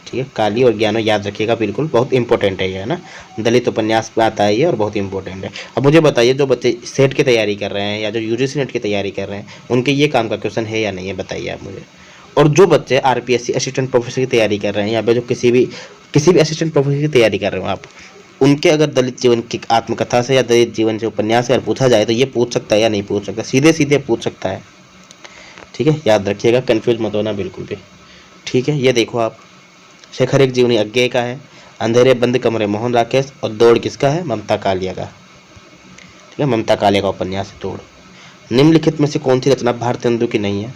ठीक है। काली और ज्ञानो याद रखिएगा, बिल्कुल बहुत इंपॉर्टेंट है ये, है ना, दलित उपन्यास में आता है ये और बहुत इंपॉर्टेंट है। अब मुझे बताइए जो बच्चे सेट की तैयारी कर रहे हैं या जो यूजीसी नेट की तैयारी कर रहे हैं उनके ये काम का क्वेश्चन है या नहीं है, बताइए आप मुझे। और जो बच्चे आरपीएससी असिस्टेंट प्रोफेसर की तैयारी कर रहे हैं या फिर जो किसी भी असिस्टेंट प्रोफेसर की तैयारी कर रहे हो आप, उनके अगर दलित जीवन की आत्मकथा से या दलित जीवन से उपन्यास अगर पूछा जाए तो ये पूछ सकता है या नहीं पूछ सकता, सीधे सीधे पूछ सकता है, ठीक है, याद रखिएगा, कंफ्यूज मत होना बिल्कुल भी। ठीक है, ये देखो आप, शेखर एक जीवनी अज्ञेय का है, अंधेरे बंद कमरे मोहन राकेश, और दौड़ किसका है? ममता कालिया का। ठीक है, ममता कालिया का उपन्यास है दौड़। निम्नलिखित में से कौन सी रचना भारतेंदु की नहीं है?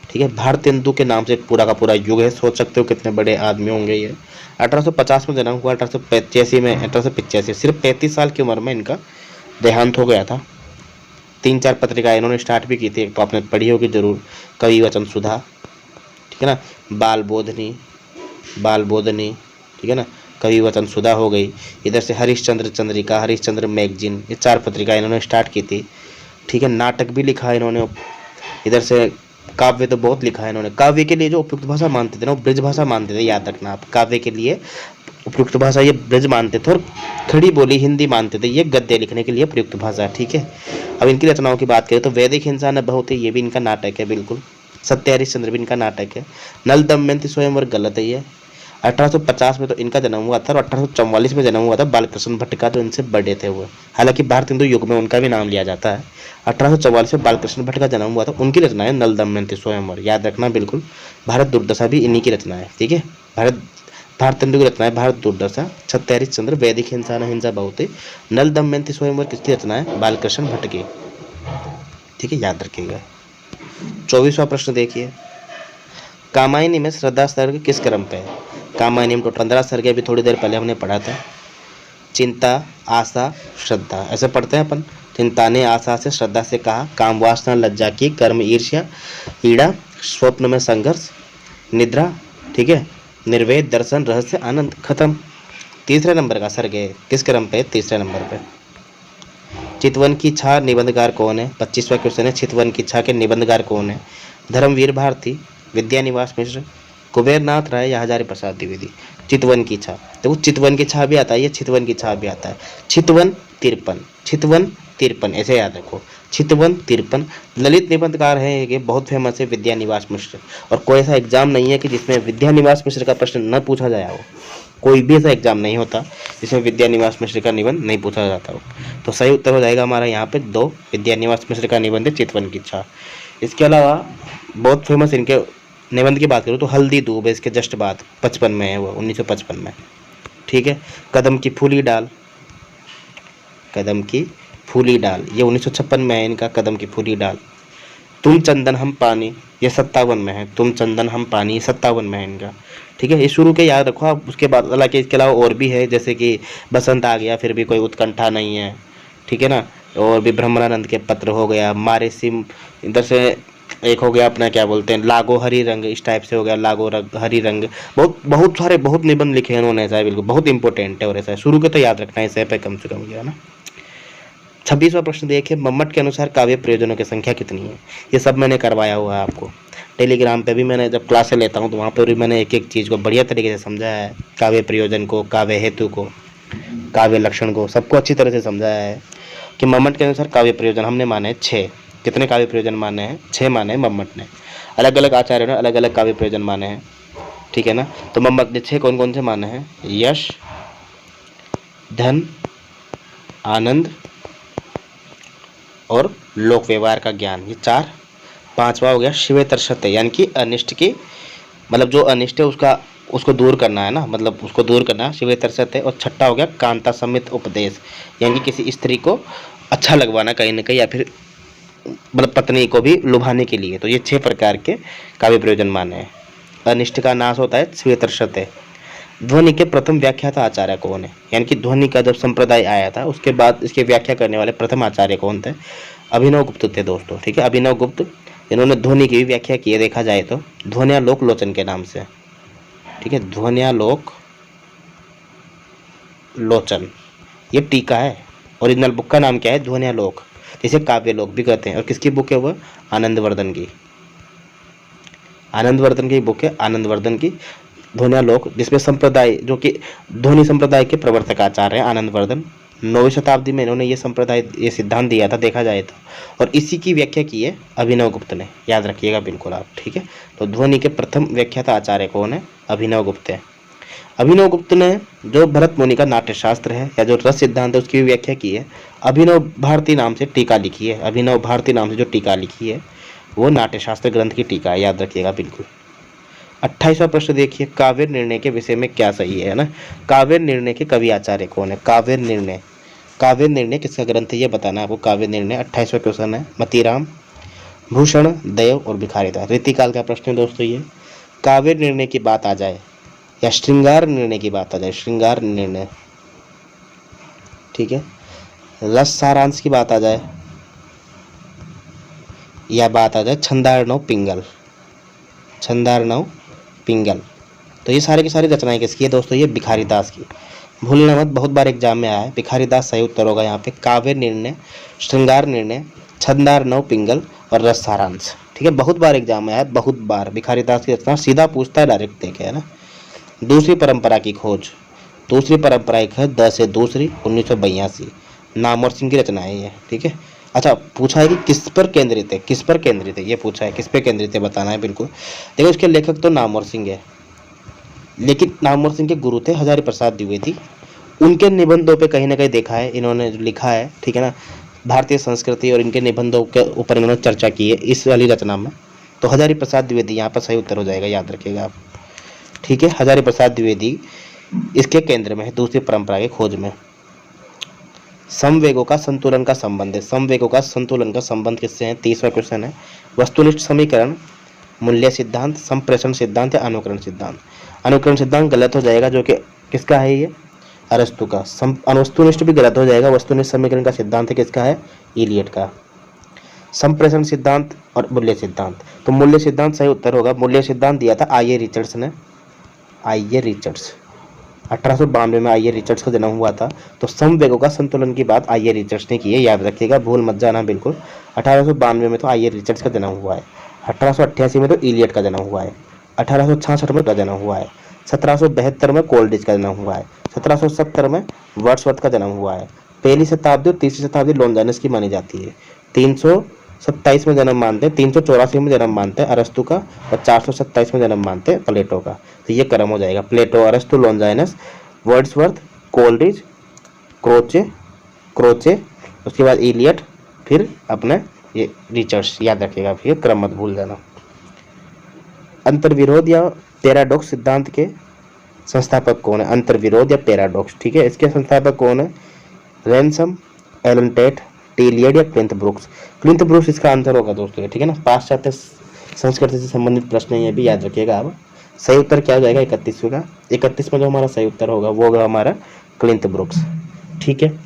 ठीक है, भारतेंदु के नाम से एक पूरा का पूरा युग है, सोच सकते हो कितने बड़े आदमी होंगे ये। 1850 में जन्म हुआ, 1885 में, 1885 सिर्फ 35 साल की उम्र में इनका देहांत हो गया था। 3-4 पत्रिकाएं इन्होंने स्टार्ट भी की थी, एक तो आपने पढ़ी होगी जरूर, कवि वचन सुधा, ठीक है ना, बाल बोधनी, ठीक है ना, कवि वचन सुधा हो गई। इधर से हरिश्चंद्र चंद्रिका, हरिश्चंद्र मैगजीन, ये 4 पत्रिकाएं इन्होंने स्टार्ट की थी। ठीक है, नाटक भी लिखा है इन्होंने। इधर से काव्य तो बहुत लिखा है इन्होंने। काव्य के लिए जो उपयुक्त भाषा मानते थे ना, वो ब्रज भाषा मानते थे, याद रखना आप। काव्य के लिए उपयुक्त भाषा ये ब्रज मानते थे, और खड़ी बोली हिंदी मानते थे, ये गद्य लिखने के लिए प्रयुक्त भाषा। ठीक है, अब इनकी रचनाओं की बात करें तो वैदिक हिंसा न बहुत है, ये भी इनका नाटक है बिल्कुल। सत्य हरिश्चंद्र भी इनका नाटक है। नल दमयंती स्वयंवर गलत है ये। 1850 में तो इनका जन्म हुआ था, और 1844 में जन्म हुआ था बालकृष्ण भट्ट का, जो इनसे बड़े थे वो। हालांकि भारतेंदु युग में उनका भी नाम लिया जाता है। 1844 में बालकृष्ण भट्ट का जन्म हुआ था, उनकी रचना है नल दमयंती स्वयंवर, याद रखना बिल्कुल। भारत दुर्दशा भी इन्हीं की रचना है। ठीक है, भारतेंदु की रचना है भारत दुर्दशा, सत्य हरिश्चंद्र, वैदिक हिंसा न हिंसा बहुत है, नल दमयंती स्वयंवर किसकी रचना है? बालकृष्ण भट्ट की। ठीक है, याद रखिएगा। 24वां प्रश्न देखिए, कामायनी में श्रद्धा सर्ग किस क्रम पे है? कामायनी में 15 सर्ग अभी थोड़ी देर पहले हमने पढ़ा था। चिंता, आशा, श्रद्धा, ऐसे पढ़ते हैं अपन। चिंता ने आशा से, श्रद्धा से कहा, काम वासना लज्जा की, कर्म ईर्ष्या, पीड़ा, स्वप्न में संघर्ष, निद्रा, ठीक है, निर्वेद, दर्शन, रहस्य, आनंद, खत्म। तीसरे नंबर का सर्ग है, किस क्रम पे? तीसरे नंबर पे। चितवन की छा निबंधकार कौन है? 25वां क्वेश्चन है, चितवन की छा के निबंधकार कौन है? धर्मवीर भारती, विद्यानिवास मिश्र, कुबेरनाथ राय या हजारी प्रसाद द्विवेदी? चितवन की छा, तो चितवन की छा भी आता है, ये चितवन की छा भी आता है। चितवन तिरपन, ऐसे याद रखो, चितवन तिरपन। ललित निबंधकार है ये, बहुत फेमस है, विद्यानिवास मिश्र। और कोई ऐसा एग्जाम नहीं है कि जिसमें विद्यानिवास मिश्र का प्रश्न न पूछा जाया हो। कोई भी ऐसा एग्जाम नहीं होता जिसमें विद्यानिवास मिश्र का निबंध नहीं पूछा जाता हो। तो सही उत्तर हो जाएगा हमारा यहाँ पे 2, विद्यानिवास मिश्र का निबंध है चितवन की छा। इसके अलावा बहुत फेमस इनके निबंध की बात करूँ तो हल्दी दूब है, इसके जस्ट बाद 55 में है वो, 1955 में। ठीक है, कदम की फूली डाल, ये 1956 में है इनका, कदम की फूली डाल। तुम चंदन हम पानी, ये 57 में है, तुम चंदन हम पानी, 57 में है इनका। ठीक है, ये शुरू के याद रखो आप। उसके बाद हालांकि इसके अलावा और भी है, जैसे कि बसंत आ गया फिर भी कोई उत्कंठा नहीं है, ठीक है ना, और भी भ्रमरानंद के पत्र हो गया, मारे सिम, इधर से एक हो गया अपना क्या बोलते हैं, लागो हरी रंग, इस टाइप से हो गया, लागो हरी रंग। बहुत सारे बहुत निबंध लिखे हैं उन्होंने, ऐसा है बिल्कुल, बहुत इंपॉर्टेंट है, और ऐसा है शुरू के तो याद रखना है, इसे पे कम से कम गया ना। 26वां प्रश्न देखिए, मम्मट के अनुसार काव्य प्रयोजनों की संख्या कितनी है? ये सब मैंने करवाया हुआ है आपको टेलीग्राम पे भी, मैंने जब क्लासें लेता हूँ तो वहाँ पर भी मैंने एक एक चीज़ को बढ़िया तरीके से समझाया है। काव्य प्रयोजन को, काव्य हेतु को, काव्य लक्षण को, सबको अच्छी तरह से समझाया है कि मम्मट के अनुसार काव्य प्रयोजन हमने माने 6। कितने काव्य प्रयोजन माने हैं? 6 माने हैं मम्मट ने। अलग अलग आचार्यों ने अलग अलग काव्य प्रयोजन माने हैं, ठीक है ना। तो मम्मट ने 6 कौन कौन से माने हैं? यश, धन, आनंद और लोक व्यवहार का ज्ञान, ये 4। 5वां हो गया शिवेतर सत्य, यानी कि अनिष्ट की, मतलब जो अनिष्ट है उसको दूर करना है ना, मतलब उसको दूर करना, शिवेतर सत्य। और 6ठा हो गया कांता समित उपदेश, यानी कि किसी स्त्री को अच्छा लगवाना कहीं ना कहीं, या फिर मतलब पत्नी को भी लुभाने के लिए। तो ये 6 प्रकार के काव्य प्रयोजन माने हैं। अनिष्ट का नाश होता है शिवेतर सत्य। ध्वनि के प्रथम व्याख्याता आचार्य कौन है? यानी कि ध्वनि का जब संप्रदाय आया था उसके बाद इसकी व्याख्या करने वाले प्रथम आचार्य कौन थे? अभिनव गुप्त थे दोस्तों, ठीक है। अभिनव गुप्त, इन्होंने ध्वनि की व्याख्या की है, देखा जाए तो ध्वन्यालोक लोचन के नाम से, ठीक है। ध्वन्यालोक लोचन, ये टीका है। ओरिजिनल बुक का नाम क्या है? ध्वन्यालोक, जिसे काव्यलोक भी कहते हैं। और किसकी बुक है वो? आनंदवर्धन की। आनंदवर्धन की बुक है, आनंदवर्धन की ध्वन्यालोक, जिसमें संप्रदाय, जो कि ध्वनि संप्रदाय के प्रवर्तक आचार्य हैं आनंदवर्धन। 9वीं शताब्दी में इन्होंने ये संप्रदाय, ये सिद्धांत दिया था, देखा जाए तो। और इसी की व्याख्या की है अभिनव गुप्त ने, याद रखिएगा बिल्कुल आप, ठीक है। तो ध्वनि के प्रथम व्याख्याता आचार्य कौन है? अभिनव गुप्त है। अभिनव गुप्त ने जो भरत मुनि का नाट्यशास्त्र है या जो रस सिद्धांत है उसकी भी व्याख्या की है। अभिनव भारती नाम से टीका लिखी है, अभिनव भारती नाम से जो टीका लिखी है वो नाट्यशास्त्र ग्रंथ की टीका है, याद रखिएगा बिल्कुल। 28वां प्रश्न देखिए, काव्य निर्णय के विषय में क्या सही है ना। काव्य निर्णय के कवि आचार्य कौन है? काव्य निर्णय किसका ग्रंथ है ये बताना है आपको। काव्य निर्णय 28वां क्वेश्चन है। मतीराम, भूषण, देव और भिखारीदास। रीतिकाल का प्रश्न है दोस्तों ये। काव्य निर्णय की बात आ जाए या श्रृंगार निर्णय की बात आ जाए, श्रृंगार निर्णय, ठीक है, रस सारांश की बात आ जाए या बात आ जाए छंदार्णव पिंगल, छंदार्णव पिंगल, तो ये सारी की सारी रचनाएं किसकी है दोस्तों? ये भिखारीदास की। भूलना मत, बहुत बार एग्जाम में आया है। भिखारीदास सही उत्तर होगा यहाँ पे। काव्य निर्णय, श्रृंगार निर्णय, छंदार्णव पिंगल और रस सारांश, ठीक है, बहुत बार एग्जाम में आया है, बहुत बार। भिखारीदास की रचना सीधा पूछता है, डायरेक्ट देखे, है ना। दूसरी परंपरा की खोज, दूसरी परंपरा एक है द से दूसरी 1982, नामवर सिंह की रचना है ये, ठीक है। अच्छा, पूछा है कि किस पर केंद्रित है, किस पर केंद्रित है, ये पूछा है, किस पर केंद्रित है बताना है बिल्कुल। देखो इसके लेखक तो नामवर सिंह है, लेकिन नामवर सिंह के गुरु थे हजारी प्रसाद द्विवेदी। उनके निबंधों पे कहीं ना कहीं देखा है इन्होंने जो लिखा है, ठीक है ना, भारतीय संस्कृति और इनके निबंधों के ऊपर इन्होंने चर्चा की है इस वाली रचना में। तो हजारी प्रसाद द्विवेदी यहाँ पर सही उत्तर हो जाएगा, याद रखिएगा आप, ठीक है। हजारी प्रसाद द्विवेदी इसके केंद्र में है, दूसरी परंपरा की खोज में। समवेगों का संतुलन का संबंध है, समवेगों का संतुलन का संबंध किससे है? 30वां क्वेश्चन है। वस्तुनिष्ठ समीकरण, मूल्य सिद्धांत, संप्रेषण सिद्धांत या अनुकरण सिद्धांत। अनुकरण सिद्धांत गलत हो जाएगा, जो कि किसका है ये? अरस्तु का। वस्तुनिष्ठ भी गलत हो जाएगा, वस्तुनिष्ठ समीकरण का सिद्धांत है किसका है? इलियट का। संप्रेषण सिद्धांत और मूल्य सिद्धांत, तो मूल्य सिद्धांत सही उत्तर होगा। मूल्य सिद्धांत दिया था आई ए रिचर्ड्स ने, आई ए रिचर्ड्स, 1892 में आई ए रिचर्ड्स का जन्म हुआ था। तो समवेगों का संतुलन की बात आई ए रिचर्ड्स ने की है, याद रखिएगा, भूल मत जाना बिल्कुल। 1892 में तो आई ए रिचर्ड्स का जन्म हुआ है, 1888 में तो इलियट का जन्म हुआ है, 1866 में का जन्म हुआ है, 1772 में कोल्ड्रिज का जन्म हुआ है, 1770 में वर्ड्सवर्थ का जन्म हुआ है। पहली शताब्दी और तीसरी शताब्दी लॉन्जाइनस की मानी जाती है। 327 में जन्म मानते हैं, 384 में जन्म मानते हैं अरस्तु का, और 427 में जन्म मानते हैं प्लेटो का। तो ये क्रम हो जाएगा, प्लेटो, अरस्तु, लॉन्जाइनस, वर्ड्सवर्थ, कोल्ड्रिज, क्रोचे, उसके बाद इलियट, फिर अपने ये रिचर्ड्स, याद रखिएगा, फिर क्रम मत भूल जाना। अंतर्विरोध या पैराडॉक्स सिद्धांत के संस्थापक कौन है? अंतर्विरोध या पैराडॉक्स, ठीक है, इसके संस्थापक कौन है? रैनसम, एलन टेट, टेलियड या क्लिंथ ब्रुक्स। क्लिंथ ब्रुक्स इसका आंसर होगा दोस्तों, ठीक है ना। पाश्चात्य संस्कृति से संबंधित प्रश्न है, ये भी याद रखिएगा आप। सही उत्तर क्या हो जाएगा? 31वें का। 31 में जो हमारा सही उत्तर होगा वो होगा हमारा क्लिंथ ब्रुक्स, ठीक है।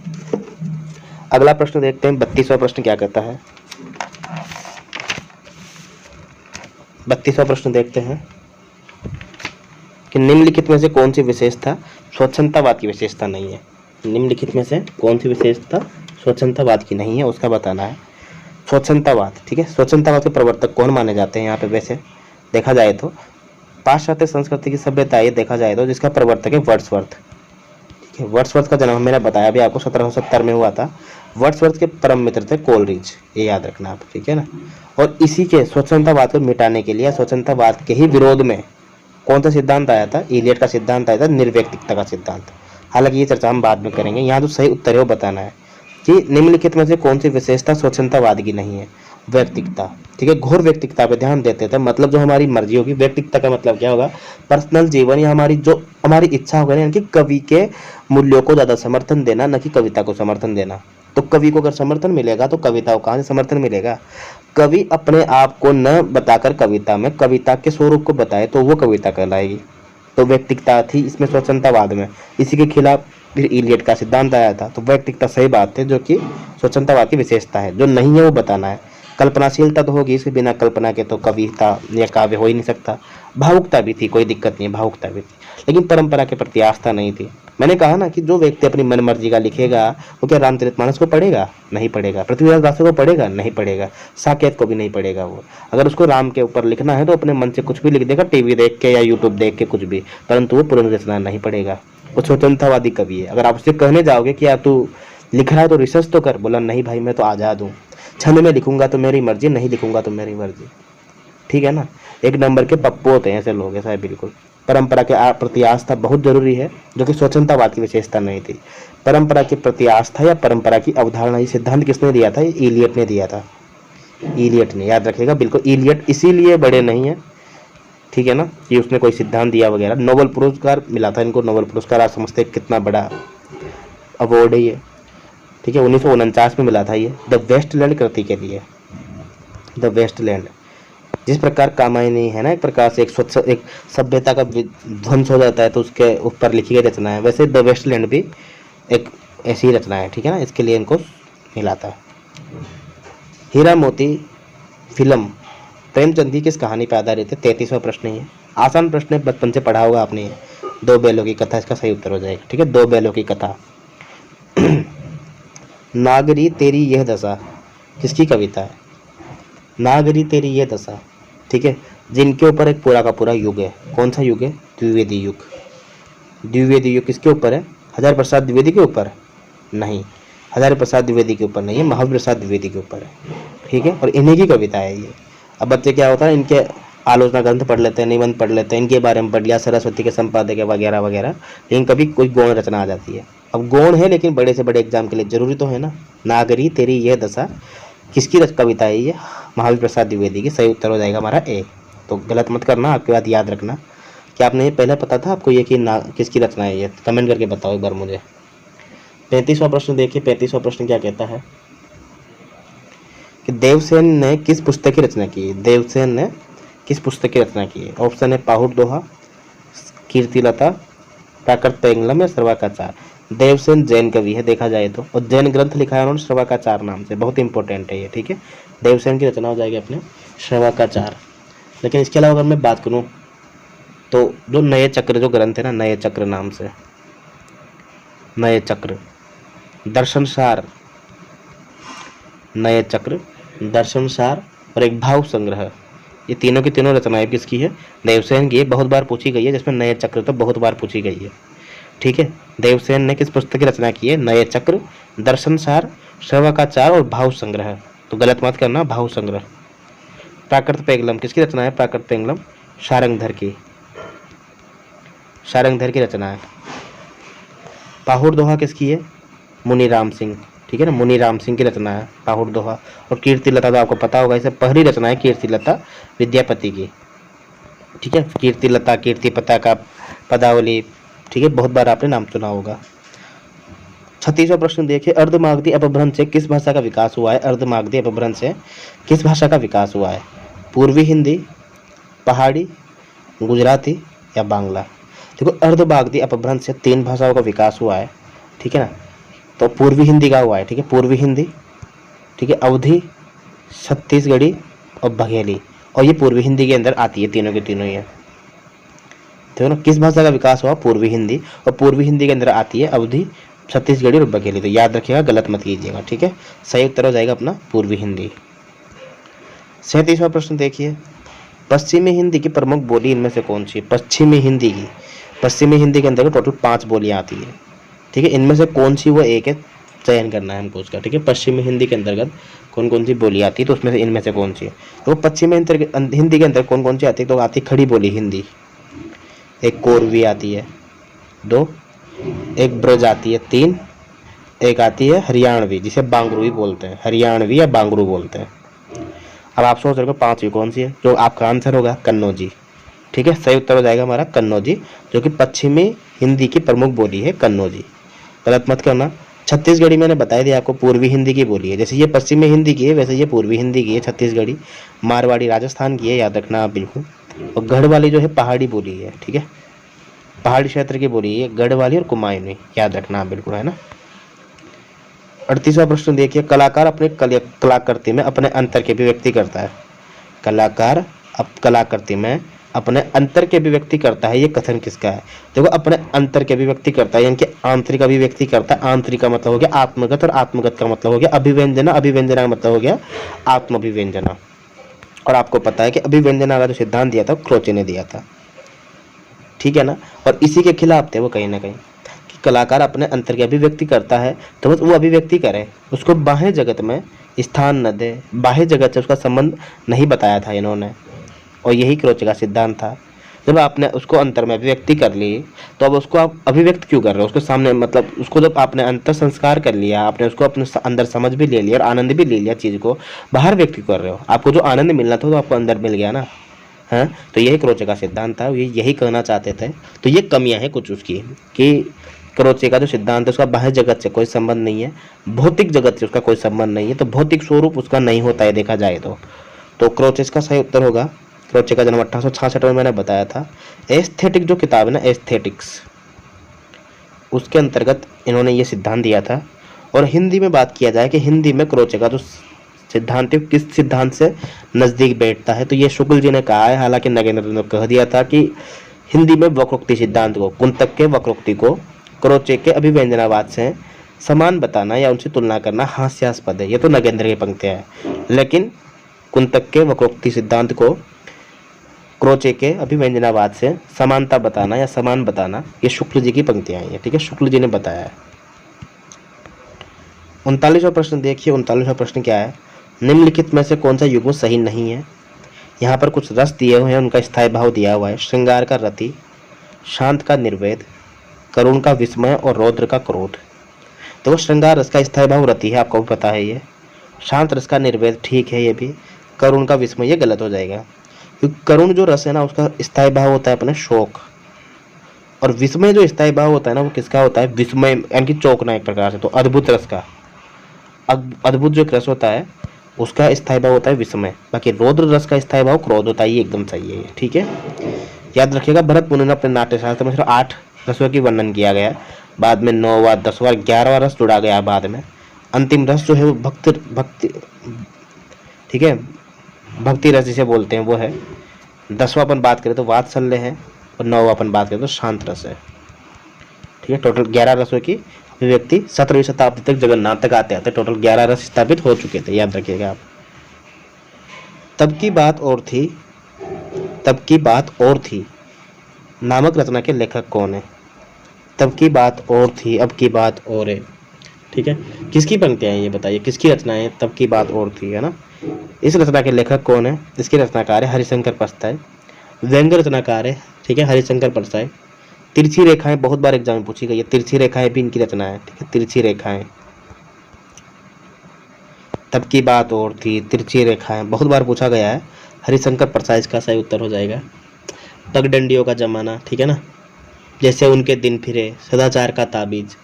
अगला प्रश्न देखते हैं, 32वां प्रश्न क्या कहता है। 32वां प्रश्न देखते हैं कि निम्नलिखित में से कौन सी विशेषता स्वच्छंदतावाद की विशेषता नहीं है। निम्नलिखित में से कौन सी विशेषता स्वच्छंदतावाद की नहीं है, उसका बताना है। स्वच्छंदतावाद, ठीक है, स्वच्छंदतावाद के प्रवर्तक कौन माने जाते हैं यहाँ पे? वैसे देखा जाए तो पाश्चात्य संस्कृति की सभ्यता ये देखा जाए तो जिसका प्रवर्तक है वर्ड्सवर्थ, ठीक है। वर्ड्सवर्थ का जन्म मैंने बताया भी आपको 1770 में हुआ था। वर्ड्सवर्थ के परम मित्र थे कोलरिज, ये याद रखना आप, ठीक है ना। और इसी के स्वच्छंदतावाद को मिटाने के लिए, स्वच्छंदतावाद के ही विरोध में कौन सा सिद्धांत आया था? इलियट का सिद्धांत आया था, निर्वैयक्तिकता का सिद्धांत। हालांकि ये चर्चा हम बाद में करेंगे, यहाँ तो सही उत्तर है वो बताना है कि निम्नलिखित में से कौन सी विशेषता स्वच्छंदतावाद की नहीं है? व्यक्तिकता, ठीक है, घोर व्यक्तिकता पे ध्यान देते थे, मतलब जो हमारी मर्जी होगी। व्यक्तिकता का मतलब क्या होगा? पर्सनल जीवन या हमारी जो हमारी इच्छा होगा, यानी कि कवि के मूल्यों को ज्यादा समर्थन देना, न कि कविता को समर्थन देना। तो कवि को अगर समर्थन मिलेगा तो कविता को कहाँ से समर्थन मिलेगा? कवि अपने आप को न बताकर कविता में कविता के स्वरूप को बताए तो वो कविता कहलाएगी। तो व्यक्तिकता थी इसमें स्वच्छंदतावाद में, इसी के खिलाफ फिर इलियट का सिद्धांत आया था। तो व्यक्तिकता सही बात है, जो कि स्वच्छंदतावाद की विशेषता है। जो नहीं है वो बताना है। कल्पनाशीलता तो होगी, इसके बिना कल्पना के तो कविता या काव्य हो ही नहीं सकता। भावुकता भी थी, कोई दिक्कत नहीं है, भावुकता भी थी, लेकिन परंपरा के प्रति आस्था नहीं थी। मैंने कहा ना कि जो व्यक्ति अपनी मन मर्जी का लिखेगा वो क्या रामचरितमानस को पढ़ेगा? नहीं पढ़ेगा। पृथ्वीराज दास को पढ़ेगा? नहीं पढ़ेगा। साकेत को भी नहीं पढ़ेगा वो। अगर उसको राम के ऊपर लिखना है तो अपने मन से कुछ भी लिख देगा, टीवी देख के या यूट्यूब देख के कुछ भी, परंतु वो पूर्ण रचना नहीं पढ़ेगा। वो स्वतंत्रतावादी कवि है। अगर आप उससे कहने जाओगे कि यार तू लिख रहा है तो रिसर्च तो कर, बोला नहीं भाई मैं तो आजाद हूँ, छंद में लिखूंगा तो मेरी मर्जी, नहीं लिखूंगा तो मेरी मर्जी, ठीक है ना। एक नंबर के पप्पू होते हैं ऐसे लोग, ऐसा है बिल्कुल। परंपरा के प्रति आस्था बहुत जरूरी है, जो कि स्वच्छंदतावाद की विशेषता नहीं थी। परंपरा के प्रति आस्था या परंपरा की अवधारणा, ये सिद्धांत किसने दिया था? इलियट ने दिया था। इलियट ने, याद रखिएगा बिल्कुल। इलियट इसीलिए बड़े नहीं है, ठीक है ना, कि उसने कोई सिद्धांत दिया वगैरह। नोबेल पुरस्कार मिला था इनको, नोबेल पुरस्कार आप समझते हैं कितना बड़ा अवार्ड है ये, ठीक है। 1949 में मिला था ये द वेस्टलैंड कृति के लिए। द वेस्टलैंड, जिस प्रकार कामायनी है ना एक प्रकार से एक सभ्यता का ध्वंस हो जाता है तो उसके ऊपर लिखी गई रचना है, वैसे द वेस्टलैंड भी एक ऐसी ही रचना है, ठीक है ना। इसके लिए इनको मिला था। हीरा मोती फिल्म प्रेमचंद की किस कहानी पर आधारित है? 33वां प्रश्न ही है, आसान प्रश्न है, बचपन से पढ़ा होगा आपने। दो बैलों की कथा इसका सही उत्तर हो जाएगा, ठीक है। दो बैलों की कथा। नागरी तेरी यह दशा किसकी कविता है? नागरी तेरी यह दशा, ठीक है, जिनके ऊपर एक पूरा का पूरा युग है। कौन सा युग है? द्विवेदी युग। द्विवेदी युग किसके ऊपर है? हजारी प्रसाद द्विवेदी के ऊपर? नहीं, हजारी प्रसाद द्विवेदी के ऊपर नहीं है, महावीर प्रसाद द्विवेदी के ऊपर है, ठीक है। और इन्हीं की कविता है ये। अब बच्चे क्या होता है, इनके आलोचना ग्रंथ पढ़ लेते हैं, निबंध पढ़ लेते हैं, इनके बारे में पढ़ लिया, सरस्वती के संपादक वगैरह वगैरह, लेकिन कभी कोई गौण रचना आ जाती है। अब गौण है लेकिन बड़े से बड़े एग्जाम के लिए जरूरी तो है ना। नागरी तेरी यह दशा किसकी कविता है ये? महावीर प्रसाद द्विवेदी की। सही उत्तर हो जाएगा हमारा ए। तो गलत मत करना, आपके बाद याद रखना। क्या आपने ये पहले पता था आपको ये कि किसकी रचना है ये? कमेंट करके बताओ एक बार मुझे। 35वां प्रश्न देखिए। 35वां प्रश्न क्या कहता है कि देवसेन ने किस पुस्तक की रचना की? देवसेन ने किस पुस्तक की रचना की है? ऑप्शन है पाहुड़ दोहा, कीर्तिलता, प्राकृत पेंगलम या सर्वाकाचार। देवसेन जैन कवि है देखा जाए तो, और जैन ग्रंथ लिखा है उन्होंने श्रवकाचार नाम से, बहुत इंपॉर्टेंट है ये, ठीक है। देवसेन की रचना हो जाएगी अपने श्रवकाचार। लेकिन इसके अलावा अगर मैं बात करूँ तो जो नए चक्र जो ग्रंथ है ना, नए चक्र नाम से, नए चक्र, दर्शनसार, नए चक्र, दर्शनसार और एक भाव संग्रह, ये तीनों की तीनों रचनाएं किसकी है? देवसेन की। बहुत बार पूछी गई है, जिसमें नए चक्र तो बहुत बार पूछी गई है, ठीक है। देवसेन ने किस पुस्तक की रचना की है? नए चक्र, दर्शनसार, श्रवकाचार और भाव संग्रह। तो गलत मत करना, भाव संग्रह। प्राकृत पेंगलम किसकी रचना है? प्राकृत पेंगलम सारंगधर की, सारंगधर की रचना है। पाहुड़ दोहा किसकी है? मुनीराम सिंह, ठीक है ना, मुनीराम सिंह की रचना है पाहुड़ दोहा। और कीर्तिलता तो आपको पता होगा, इसे पहली रचना है कीर्तिलता विद्यापति की, ठीक है। कीर्तिलता, कीर्तिपता का पदावली, ठीक है, बहुत बार आपने नाम सुना होगा। 36वां प्रश्न देखिए। अर्धमागधी अपभ्रंश से किस भाषा का विकास हुआ है? अर्धमागधी अपभ्रंश से किस भाषा का विकास हुआ है? पूर्वी हिंदी, पहाड़ी, गुजराती या बांग्ला? देखो, अर्धमागधी अपभ्रंश से 3 भाषाओं का विकास हुआ है, ठीक है ना। तो पूर्वी हिंदी का हुआ है, ठीक है, पूर्वी हिंदी, ठीक है, अवधी, छत्तीसगढ़ी और बघेली। और ये पूर्वी हिंदी के अंदर आती है, तीनों की तीनों ही है, ठीक है ना। किस भाषा का विकास हुआ? पूर्वी हिंदी। और पूर्वी हिंदी के अंदर आती है अवधी, छत्तीसगढ़ी और बघेली। तो याद रखिएगा, गलत मत कीजिएगा, ठीक है। सही उत्तर हो जाएगा अपना पूर्वी हिंदी। 37वां प्रश्न देखिए। पश्चिमी हिंदी की प्रमुख बोली इनमें से कौन सी? पश्चिमी हिंदी की, पश्चिमी हिंदी के अंदर टोटल 5 बोलियां आती है, ठीक है। इनमें से कौन सी वो एक है, चयन करना है हमको उसका, ठीक है। पश्चिमी हिंदी के अंतर्गत कौन कौन सी बोली आती है, तो उसमें से इनमें से कौन सी है? तो पश्चिमी हिंदी के अंदर कौन कौन सी आती है? तो आती है खड़ी बोली हिंदी, एक कोरवी आती है, 2, एक ब्रज आती है, 3, एक आती है हरियाणवी, जिसे बांगरू भी बोलते हैं, हरियाणवी या बांगरू बोलते हैं। अब आप सोच रहे हो 5वीं कौन सी है? जो आपका आंसर होगा कन्नौजी, ठीक है। सही उत्तर हो जाएगा हमारा कन्नौजी, जो कि पश्चिमी हिंदी की प्रमुख बोली है, कन्नौजी। गलत मत करना। छत्तीसगढ़ी मैंने बताया दिया आपको, पूर्वी हिंदी की बोली है। जैसे ये पश्चिमी हिंदी की है, वैसे ये पूर्वी हिंदी की है छत्तीसगढ़ी। मारवाड़ी राजस्थान की है, याद रखना आप बिल्कुल। और गढ़वाली जो है पहाड़ी बोली है, ठीक है, पहाड़ी क्षेत्र की बोली है गढ़वाली और कुमायूनी, याद रखना आप बिल्कुल, है ना। 38वां प्रश्न देखिए। कलाकार अपने कलाकृति में अपने अंतर की अभिव्यक्ति करता है। कलाकार अब कलाकृति में अपने अंतर की अभिव्यक्ति करता है, ये कथन किसका है? देखो, अपने अंतर की अभिव्यक्ति करता है यानी कि आंतरिक अभिव्यक्ति करता है। आंतरिक का मतलब हो गया आत्मगत, और आत्मगत का मतलब हो गया अभिव्यंजना, अभिव्यंजना का मतलब हो गया आत्म अभिव्यंजना। और आपको पता है कि अभिव्यंजना का जो सिद्धांत दिया था क्रोचे ने दिया था, ठीक है ना। और इसी के खिलाफ थे वो कहीं ना कहीं, कि कलाकार अपने अंतर की अभिव्यक्ति करता है तो बस वो अभिव्यक्ति करे, उसको बाह्य जगत में स्थान न दे, बाह्य जगत से उसका संबंध नहीं बताया था इन्होंने। और यही क्रोचे का सिद्धांत था। जब आपने उसको अंतर में अभिव्यक्ति कर ली, तो अब उसको आप अभिव्यक्त क्यों कर रहे हो उसके सामने, मतलब उसको जब आपने अंतर संस्कार कर लिया, आपने उसको अपने अंदर समझ भी ले लिया और आनंद भी ले लिया, चीज़ को बाहर व्यक्त क्यों कर रहे हो? आपको जो आनंद मिलना था तो आपको अंदर मिल गया ना। हाँ, तो यही क्रोचे का सिद्धांत था, ये यही कहना चाहते थे। तो ये कमियां हैं कुछ उसकी, कि क्रोचे का जो सिद्धांत है उसका बाह्य जगत से कोई संबंध नहीं है, भौतिक जगत से उसका कोई संबंध नहीं है, तो भौतिक स्वरूप उसका नहीं होता है देखा जाए तो क्रोचे का सही उत्तर होगा। क्रोचे का जन्म 1866 में मैंने बताया था। एस्थेटिक जो किताब है ना, एस्थेटिक्स, उसके अंतर्गत इन्होंने ये सिद्धांत दिया था। और हिंदी में बात किया जाए कि हिंदी में क्रोचे का जो सिद्धांत है किस सिद्धांत से नज़दीक बैठता है, तो ये शुक्ल जी ने कहा है। हालांकि नगेंद्र ने कह दिया था कि हिंदी में वक्रोक्ति सिद्धांत को, कुंतक के वक्रोक्ति को क्रोचे के अभिव्यंजनावाद से समान बताना या उनसे तुलना करना हास्यास्पद है। ये तो नगेंद्र की पंक्तियां हैं, लेकिन कुंतक के वक्रोक्ति सिद्धांत को क्रोचे के अभिव्यंजनावाद से समानता बताना या समान बताना, ये शुक्ल जी की पंक्तियां हैं। ठीक है, शुक्ल जी ने बताया है। 39वां प्रश्न देखिए। 39वां प्रश्न क्या है? निम्नलिखित में से कौन सा युग्म सही नहीं है? यहाँ पर कुछ रस दिए हुए हैं, उनका स्थायी भाव दिया हुआ है। श्रृंगार का रति, शांत का निर्वेद, करुण का विस्मय और रौद्र का क्रोध। तो श्रृंगार रस का स्थायी भाव रति है, आपको भी पता है ये। शांत रस का निर्वेद ठीक है ये भी। करुण का विस्मय ये गलत हो जाएगा, क्योंकि करुण जो रस है ना उसका स्थायी भाव होता है अपने शोक, और विस्मय जो स्थायी भाव होता है ना वो किसका होता है? विस्मय यानी कि चौंकना एक प्रकार से। तो अद्भुत रस का, अद्भुत जो रस होता है उसका स्थायी भाव होता है विस्मय। बाकी रौद्र रस का स्थायी भाव क्रोध होता है। ये एकदम सही है। ठीक है, याद रखिएगा। भरत मुनि ने अपने नाट्यशास्त्र में सिर्फ 8 रसों की वर्णन किया गया, बाद में 9वां 10वां 11वां रस जुड़ा गया बाद में। अंतिम रस जो है वो भक्ति, ठीक है, भक्ति रस जिसे बोलते हैं वो है। 10वां अपन बात करें तो वात्सल्य है, और 9वां अपन बात करें तो शांत रस है। ठीक है, टोटल 11 रसों की अभिव्यक्ति 17वीं शताब्दी तक जगन्नाथ तक आते आते टोटल 11 रस स्थापित हो चुके थे, याद रखिएगा आप। तब की बात और थी, तब की बात और थी नामक रचना के लेखक कौन है? तब की बात और थी, अब की बात और है। ठीक है, किसकी पंक्तियां हैं ये बताइए, किसकी रचना है तब की बात और थी, है ना? इस रचना के लेखक कौन है? इसके रचनाकार है हरिशंकर परसाई। व्यंग्य रचनाकार है, ठीक है, हरिशंकर परसाई। तिरछी रेखाएं बहुत बार एग्जाम में पूछी गई है, तिरछी रेखाएं भी इनकी रचना है। ठीक है, तिरछी रेखाएं, तब की बात और थी, तिरछी रेखाएं बहुत बार पूछा गया है। हरिशंकर परसाई इसका सही उत्तर हो जाएगा। पगडंडियों का जमाना, ठीक है ना, जैसे उनके दिन फिरे, सदाचार का ताबीज,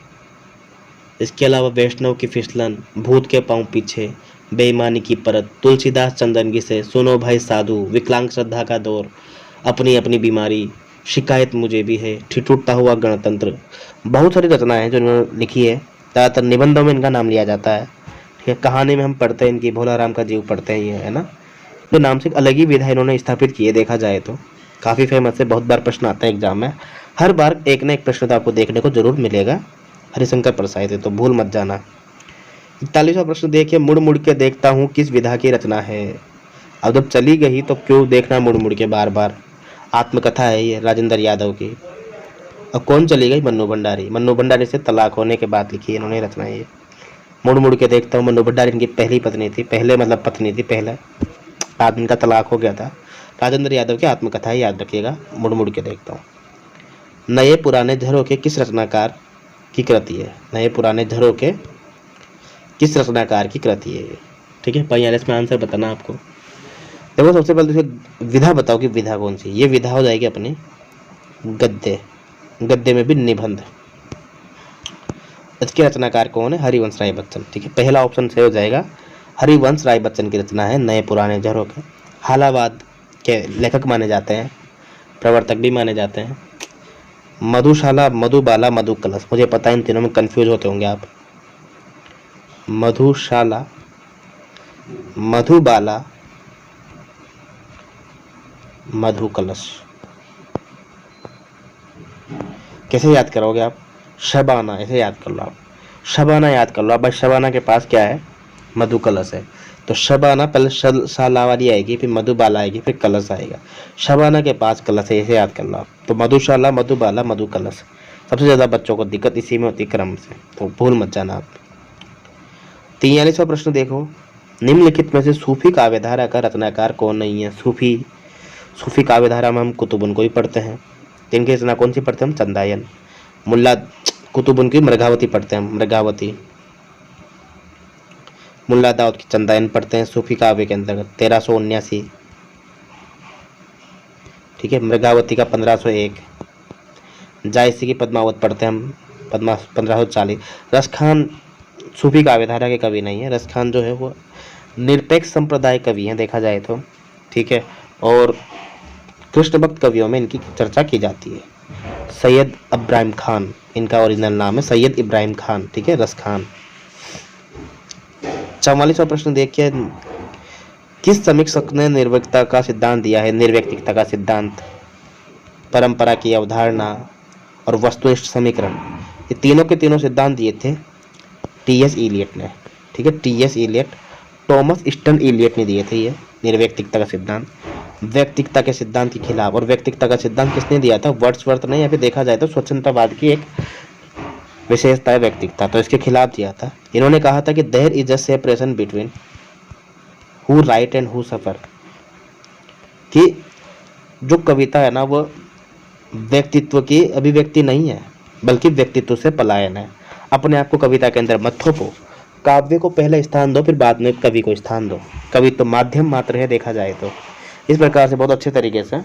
इसके अलावा वैष्णव की फिसलन, भूत के पांव पीछे, बेईमानी की परत, तुलसीदास चंदनगी से, सुनो भाई साधु, विकलांग श्रद्धा का दौर, अपनी अपनी बीमारी, शिकायत मुझे भी है, ठिठुरता हुआ गणतंत्र। बहुत सारी रचनाएं हैं जो इन्होंने लिखी है। ज़्यादातर निबंधों में इनका नाम लिया जाता है। ठीक है, कहानी में हम पढ़ते हैं इनकी भोला राम का जीव पढ़ते हैं, ये है ना। तो नाम से एक अलग ही विधा इन्होंने स्थापित की है, देखा जाए तो काफ़ी फेमस है। बहुत बार प्रश्न आता है एग्जाम में, हर बार एक ना एक प्रश्न तो आपको देखने को जरूर मिलेगा हरिशंकर परसाई थे, तो भूल मत जाना। 41वां प्रश्न देखिए। मुड़ मुड़ के देखता हूँ किस विधा की रचना है? अब जब चली गई तो क्यों देखना मुड़ मुड़ के बार बार? आत्मकथा है ये राजेंद्र यादव की। अब कौन चली गई? मन्नू भंडारी। मन्नू भंडारी से तलाक होने के बाद लिखी इन्होंने रचना ये। मुड़ मुड़ के देखता हूँ, मन्नू भंडारी इनकी पहली पत्नी थी, पहले मतलब पत्नी थी पहले, बाद में इनका तलाक हो गया था। राजेंद्र यादव की आत्मकथा है, याद रखिएगा। मुड़ मुड़ के देखता हूँ। नए पुराने झरोखे किस रचनाकार की कृति है? नए पुराने झरोखे किस रचनाकार की कृति है? ठीक है, 45 में आंसर बताना आपको। देखो सबसे पहले तो विधा बताओ कि विधा कौन सी? ये विधा हो जाएगी अपनी गद्य, गद्य में भी निबंध। इसके रचनाकार कौन है? हरिवंश राय बच्चन। ठीक है, पहला ऑप्शन सही हो जाएगा। हरिवंश राय बच्चन की रचना है नए पुराने झरोखे। हालावाद के लेखक माने जाते हैं, प्रवर्तक भी माने जाते हैं। मधुशाला, मधुबाला, मधु कलश, मुझे पता है इन तीनों में कंफ्यूज होते होंगे आप। मधुशाला, मधुबाला, मधु कलश, कैसे याद करोगे आप? शबाना, ऐसे याद कर लो आप, शबाना याद कर लो आप। भाई शबाना के पास क्या है? मधु कलश है। तो शबाना पहले शाला वाली आएगी, फिर मधुबाला आएगी, फिर कलश आएगा। शबाना के पास कलश है, ऐसे याद कर लो आप। तो मधुशाला, मधुबाला, मधु कलश। सबसे ज़्यादा बच्चों को दिक्कत इसी में होती क्रम से, तो भूल मत जाना आप। 43वां प्रश्न देखो। निम्नलिखित में से सूफी काव्यधारा का रचनाकार कौन नहीं है? सूफी, सूफी काव्यधारा में हम कुतुबुन को ही पढ़ते हैं। इनकी रचना कौन सी पढ़ते हैं हम? चंदायन। मुल्ला कुतुबुन की मृगावती पढ़ते हैं, मृगावती। मुल्ला दाऊद की चंदायन पढ़ते हैं सूफी काव्य के अंतर्गत 1379। ठीक है, मृगावती का 1501। जायसी की पद्मावत पढ़ते हैं हम 1540। रसखान सूफी काव्यधारा के कवि नहीं है। रसखान जो है वो निरपेक्ष संप्रदाय कवि हैं देखा जाए तो। ठीक है, और कृष्ण भक्त कवियों में इनकी चर्चा की जाती है। सैयद इब्राहिम खान इनका ओरिजिनल नाम है, सैयद इब्राहिम खान। ठीक है, रसखान। 44वां प्रश्न देखिए, किस समीक्षक ने निर्व्यक्तता का सिद्धांत दिया है? निर्व्यक्तिकता का सिद्धांत, परंपरा की अवधारणा और वस्तुनिष्ठ समीकरण, ये तीनों के तीनों सिद्धांत दिए थे टी.एस. इलियट ने। ठीक है, T S. Eliot, Thomas Stearns Eliot ने दिए थे ये निर्व्यक्तिकता का सिद्धांत। व्यक्तिकता के सिद्धांत के खिलाफ, और व्यक्तिकता का सिद्धांत किसने दिया था? वर्ड्सवर्थ ने, या फिर देखा जाए तो स्वतंत्रवाद की एक विशेषता है व्यक्तिकता, तो इसके खिलाफ दिया था। इन्होंने कहा था कि there is a separation between who write and who suffer, कि जो कविता है ना वो व्यक्तित्व की अभिव्यक्ति नहीं है बल्कि व्यक्तित्व से पलायन है। अपने आप को कविता के अंदर मत थोपो, काव्य को पहले स्थान दो, फिर बाद में कवि को स्थान दो। कवि तो माध्यम मात्र है देखा जाए तो। इस प्रकार से बहुत अच्छे तरीके से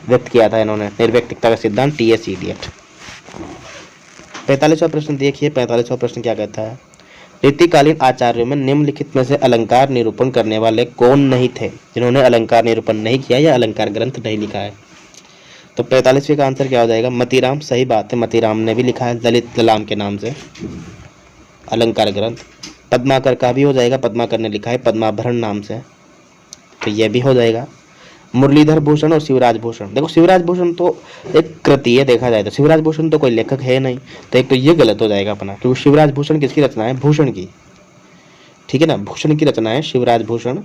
व्यक्त किया था इन्होंने निर्व्यक्तिकता का सिद्धांत टी.एस. इलियट। 45वां प्रश्न देखिए, 45वां प्रश्न क्या कहता है? रीतिकालीन आचार्यों में निम्नलिखित में से अलंकार निरूपण करने वाले कौन नहीं थे? जिन्होंने अलंकार निरूपण नहीं किया या अलंकार ग्रंथ नहीं लिखा है। तो 45वें का आंसर क्या हो जाएगा? मतीराम। सही बात है, मतीराम ने भी लिखा है ललित कलाम के नाम से अलंकार ग्रंथ। पद्माकर का भी हो जाएगा, पद्माकर ने लिखा है पद्माभरण नाम से, तो यह भी हो जाएगा। मुरलीधर भूषण और शिवराज भूषण, देखो शिवराज भूषण तो एक कृति है देखा जाए तो, शिवराज भूषण तो कोई लेखक है नहीं, तो एक तो ये गलत हो जाएगा अपना, क्योंकि शिवराज भूषण किसकी रचना है? भूषण की। ठीक है ना, भूषण की रचना है शिवराज भूषण,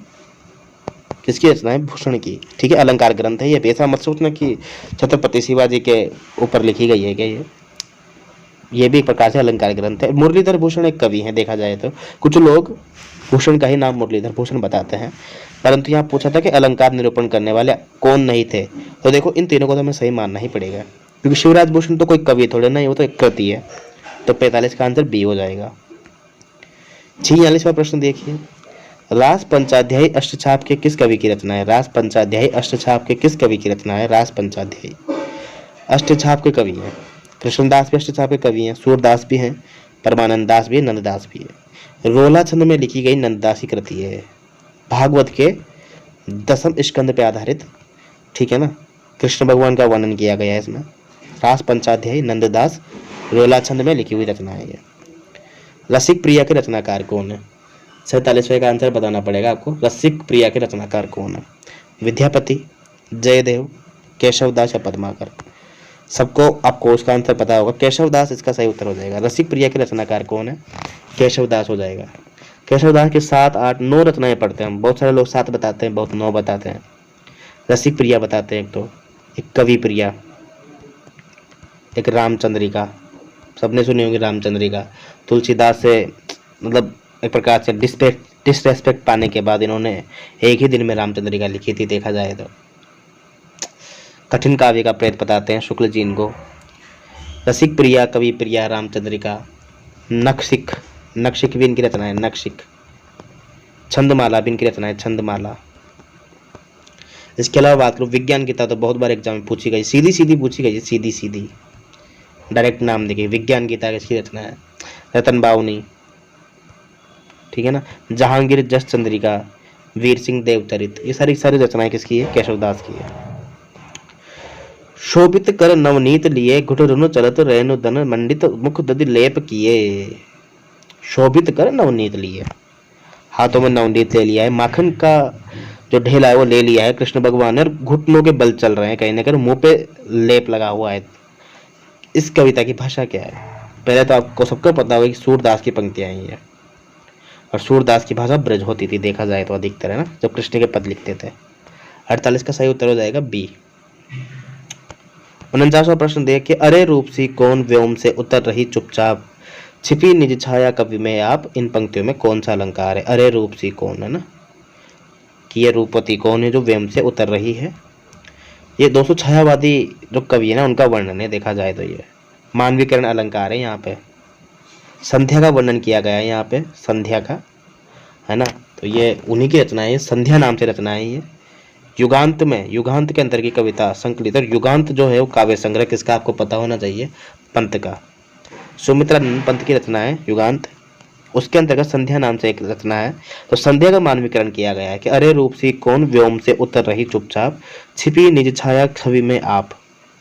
किसकी रचना है? भूषण की। ठीक है, अलंकार ग्रंथ है ये। ऐसा मत सोचना कि छत्रपति शिवाजी के ऊपर लिखी गई है क्या ये भी एक प्रकार से अलंकार ग्रंथ है। मुरलीधर भूषण एक कवि हैं देखा जाए तो, कुछ लोग भूषण का ही नाम मुरलीधर भूषण बताते हैं, परंतु यहाँ पूछा था कि अलंकार निरूपण करने वाले कौन नहीं थे, तो देखो इन तीनों को तो हमें सही मानना ही पड़ेगा, क्योंकि शिवराज भूषण तो कोई कवि थोड़े नहीं, वो तो एक कृति है। तो 45 का आंसर बी हो जाएगा। 46वां प्रश्न देखिए, रास पंचाध्यायी अष्टछाप के किस कवि की रचना है? रास पंचाध्यायी अष्टछाप के किस कवि की रचना है? रास पंचाध्यायी अष्टछाप के कवि हैं। कृष्णदास भी अष्टछाप के कवि हैं, सूरदास भी हैं, परमानंद दास भी है, नंददास भी है। रोला छंद में लिखी गई नंददासी कृति है, भागवत के 10वें स्कंद पे आधारित। ठीक है ना, कृष्ण भगवान का वर्णन किया गया है इसमें। रास पंचाध्यायी नंददास रोला छंद में लिखी हुई रचना है ये। रसिक प्रिया के रचनाकार कौन है? 47वें का आंसर बताना पड़ेगा आपको। रसिक प्रिया के रचनाकार कौन है? विद्यापति, जयदेव, केशवदास या पद्माकर? सबको आपको उसका आंसर पता होगा, केशवदास इसका सही उत्तर हो जाएगा। रसिक प्रिया के रचनाकार कौन है? केशवदास हो जाएगा। केशवदास के 7, 8, 9 रचनाएं पढ़ते हैं हम। बहुत सारे लोग 7 बताते हैं, बहुत 9 बताते हैं। रसिक प्रिया बताते हैं एक तो, एक कवि प्रिया, एक रामचंद्रिका, सबने सुनी होगी रामचंद्रिका। तुलसीदास से मतलब एक प्रकार से डिसरेस्पेक्ट पाने के बाद इन्होंने एक ही दिन में रामचंद्रिका लिखी थी देखा जाए तो। कठिन काव्य का प्रेत बताते हैं शुक्ल जी इनको। रसिक प्रिया, कवि प्रिया, रामचंद्रिका, नखशिख, नखशिख भी इनकी रचना है, नखशिख। छंदमाला भी इनकी रचना है, छंदमाला। इसके अलावा बात करूँ विज्ञान गीता, तो बहुत बार एग्जाम में पूछी गई, सीधी सीधी पूछी गई, सीधी सीधी, डायरेक्ट नाम देखिए। विज्ञान गीता किसकी रचना है? रतन बावनी। ठीक है ना, जहांगीर जस चंद्रिका, वीर सिंह देवचरित, ये सारी सारी रचनाएं किसकी है? केशवदास की है। शोभित कर नवनीत लिए, घुट रुनु चलत रेणु दन, मंडित मुख दधि लेप किए। शोभित कर नवनीत लिए, हाथों में नवनीत ले लिया है, माखन का जो ढेला है वो ले लिया है कृष्ण भगवान ने, और घुटनों के बल चल रहे हैं कहीं ना कहीं, मुंह पे लेप लगा हुआ है। इस कविता की भाषा क्या है? पहले तो आपको सबको पता होगा कि सूरदास की पंक्तियां ही है, और सूरदास की भाषा ब्रज होती थी देखा जाए तो अधिकतर, है ना, जब कृष्ण के पद लिखते थे। 48 का सही उत्तर हो जाएगा बी। 49वां प्रश्न देखिए, अरे रूप सी कौन व्योम से उतर रही चुपचाप, छिपी निज छाया कवि में आप, इन पंक्तियों में कौन सा अलंकार है? अरे रूप सी कौन, है ना, कि ये रूपवती कौन है जो व्योम से उतर रही है? ये दोस्तों छायावादी जो कवि है ना उनका वर्णन है, देखा जाए तो ये मानवीकरण अलंकार है। यहाँ पे संध्या का वर्णन किया गया है, यहाँ पे संध्या का, है ना। तो ये उन्हीं की रचना है, ये संध्या नाम से रचना है ये। युगांत में, युगांत के अंतर की कविता संकलित, और युगांत जो है वो काव्य संग्रह किसका आपको पता होना चाहिए, पंत का। सुमित्रा पंत की रचना है युगांत, उसके अंतर्गत संध्या नाम से एक रचना है। तो संध्या का मानवीकरण किया गया है कि अरे रूप सी कौन व्योम से उतर रही चुपचाप, छिपी निज छाया छवि में आप।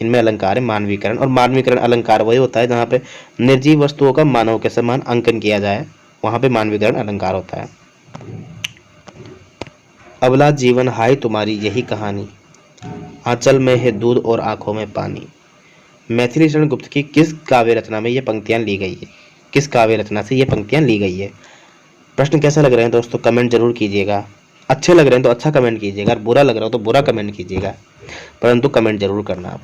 इनमें अलंकार है मानवीकरण, और मानवीकरण अलंकार वही होता है जहाँ पे निर्जीव वस्तुओं का मानव के समान अंकन किया जाए, वहां पे मानवीकरण अलंकार होता है। अबला जीवन हाय तुम्हारी यही कहानी, आंचल में है दूध और आंखों में पानी। मैथिली शरण गुप्त की किस काव्य रचना में ये पंक्तियां ली गई है, किस काव्य रचना से ये पंक्तियां ली गई है। प्रश्न कैसा लग रहे हैं दोस्तों, कमेंट जरूर कीजिएगा। अच्छे लग रहे हैं तो अच्छा कमेंट कीजिएगा, और बुरा लग रहा हो तो बुरा कमेंट कीजिएगा, परंतु कमेंट जरूर करना आप।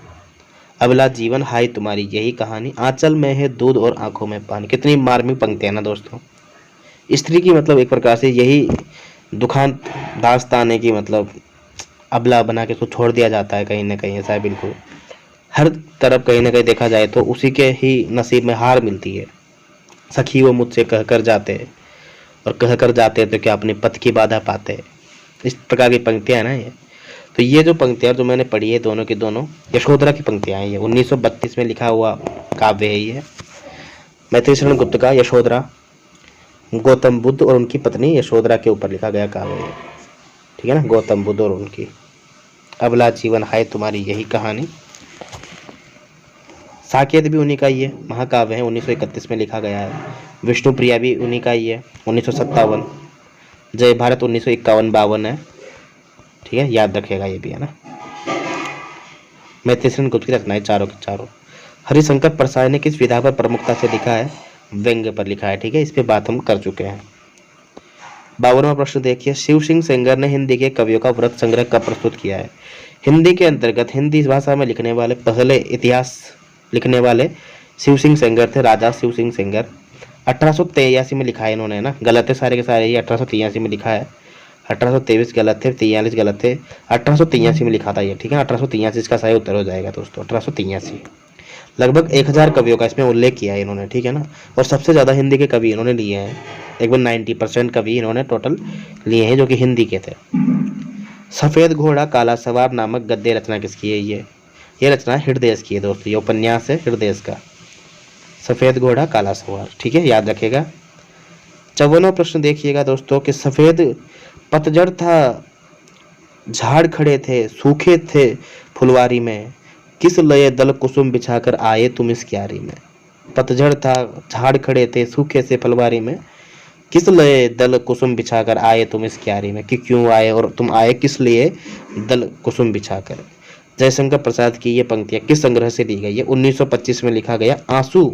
अबला जीवन हाय तुम्हारी यही कहानी, आंचल में है दूध और आंखों में पानी। कितनी मार्मिक पंक्तियां ना दोस्तों। स्त्री की मतलब एक प्रकार से यही दुखांत दास्तान है कि मतलब अबला बना के उसको छोड़ दिया जाता है कहीं ना कहीं, ऐसा है बिल्कुल। हर तरफ कहीं ना कहीं देखा जाए तो उसी के ही नसीब में हार मिलती है। सखी वो मुझसे कह कर जाते, और कह कर जाते तो क्या अपने पथ की बाधा पाते। इस प्रकार की पंक्तियां हैं ना ये। तो ये जो पंक्तियां जो मैंने पढ़ी है दोनों की दोनों यशोधरा की पंक्तियां हैं। ये 1932 में लिखा हुआ काव्य है ये, मैथिली शरण गुप्त का यशोधरा, गौतम बुद्ध और उनकी पत्नी यशोधरा के ऊपर लिखा गया काव्य है, ठीक है ना। गौतम बुद्ध और उनकी। अबला जीवन हाय तुम्हारी यही कहानी। साकेत भी उन्हीं का ही है, महाकाव्य है, 1931 में लिखा गया है। विष्णु प्रिया भी उन्हीं का ही है, 1957। जय भारत 1951-52 है, ठीक है, याद रखिएगा ये भी, है ना। मैथिली शरण गुप्त की रचनाएं चारों के चारों। हरिशंकर प्रसाद ने किस विधा पर प्रमुखता से लिखा है, व्यंग्य पर लिखा है, ठीक है, इस पे बात हम कर चुके हैं। 52वां प्रश्न देखिए, शिव सिंह सेंगर ने हिंदी के कवियों का व्रत संग्रह कब प्रस्तुत किया है। हिंदी के अंतर्गत हिंदी भाषा में लिखने वाले पहले इतिहास लिखने वाले शिव सिंह सेंगर थे, राजा शिव सिंह सेंगर। 1883 में लिखा है इन्होंने, ना, गलत है सारे के सारे, ये 1883 में लिखा है। 1823 गलत थे, 43 गलत थे, 1883 में लिखा था ये, ठीक है। 1883 इसका सही उत्तर हो जाएगा दोस्तों, 1883। लगभग 1000 कवियों का इसमें उल्लेख किया है इन्होंने, ठीक है ना। और सबसे ज़्यादा हिंदी के कवि इन्होंने लिए हैं, एक बार 90% कवि इन्होंने टोटल लिए हैं जो कि हिंदी के थे। सफ़ेद घोड़ा काला सवार नामक गद्य रचना किसकी है ये रचना हृदयेश की है दोस्तों, ये उपन्यास है हृदयेश का, सफ़ेद घोड़ा काला सवार, ठीक है, याद रखिएगा। 54वां प्रश्न देखिएगा दोस्तों कि सफ़ेद पतझड़ था, झाड़ खड़े थे, सूखे थे फुलवारी में, किस लये दल कुसुम बिछाकर आए तुम इस क्यारी में। पतझड़ था, झाड़ खड़े थे, सूखे से फुलवारी में, किस लिए दल कुसुम बिछाकर आए तुम इस क्यारी में, कि क्यों आए और तुम आए किस लिए दल कुसुम बिछाकर। जयशंकर प्रसाद की ये पंक्तियां किस संग्रह से ली गई है, 1925 में लिखा गया आंसू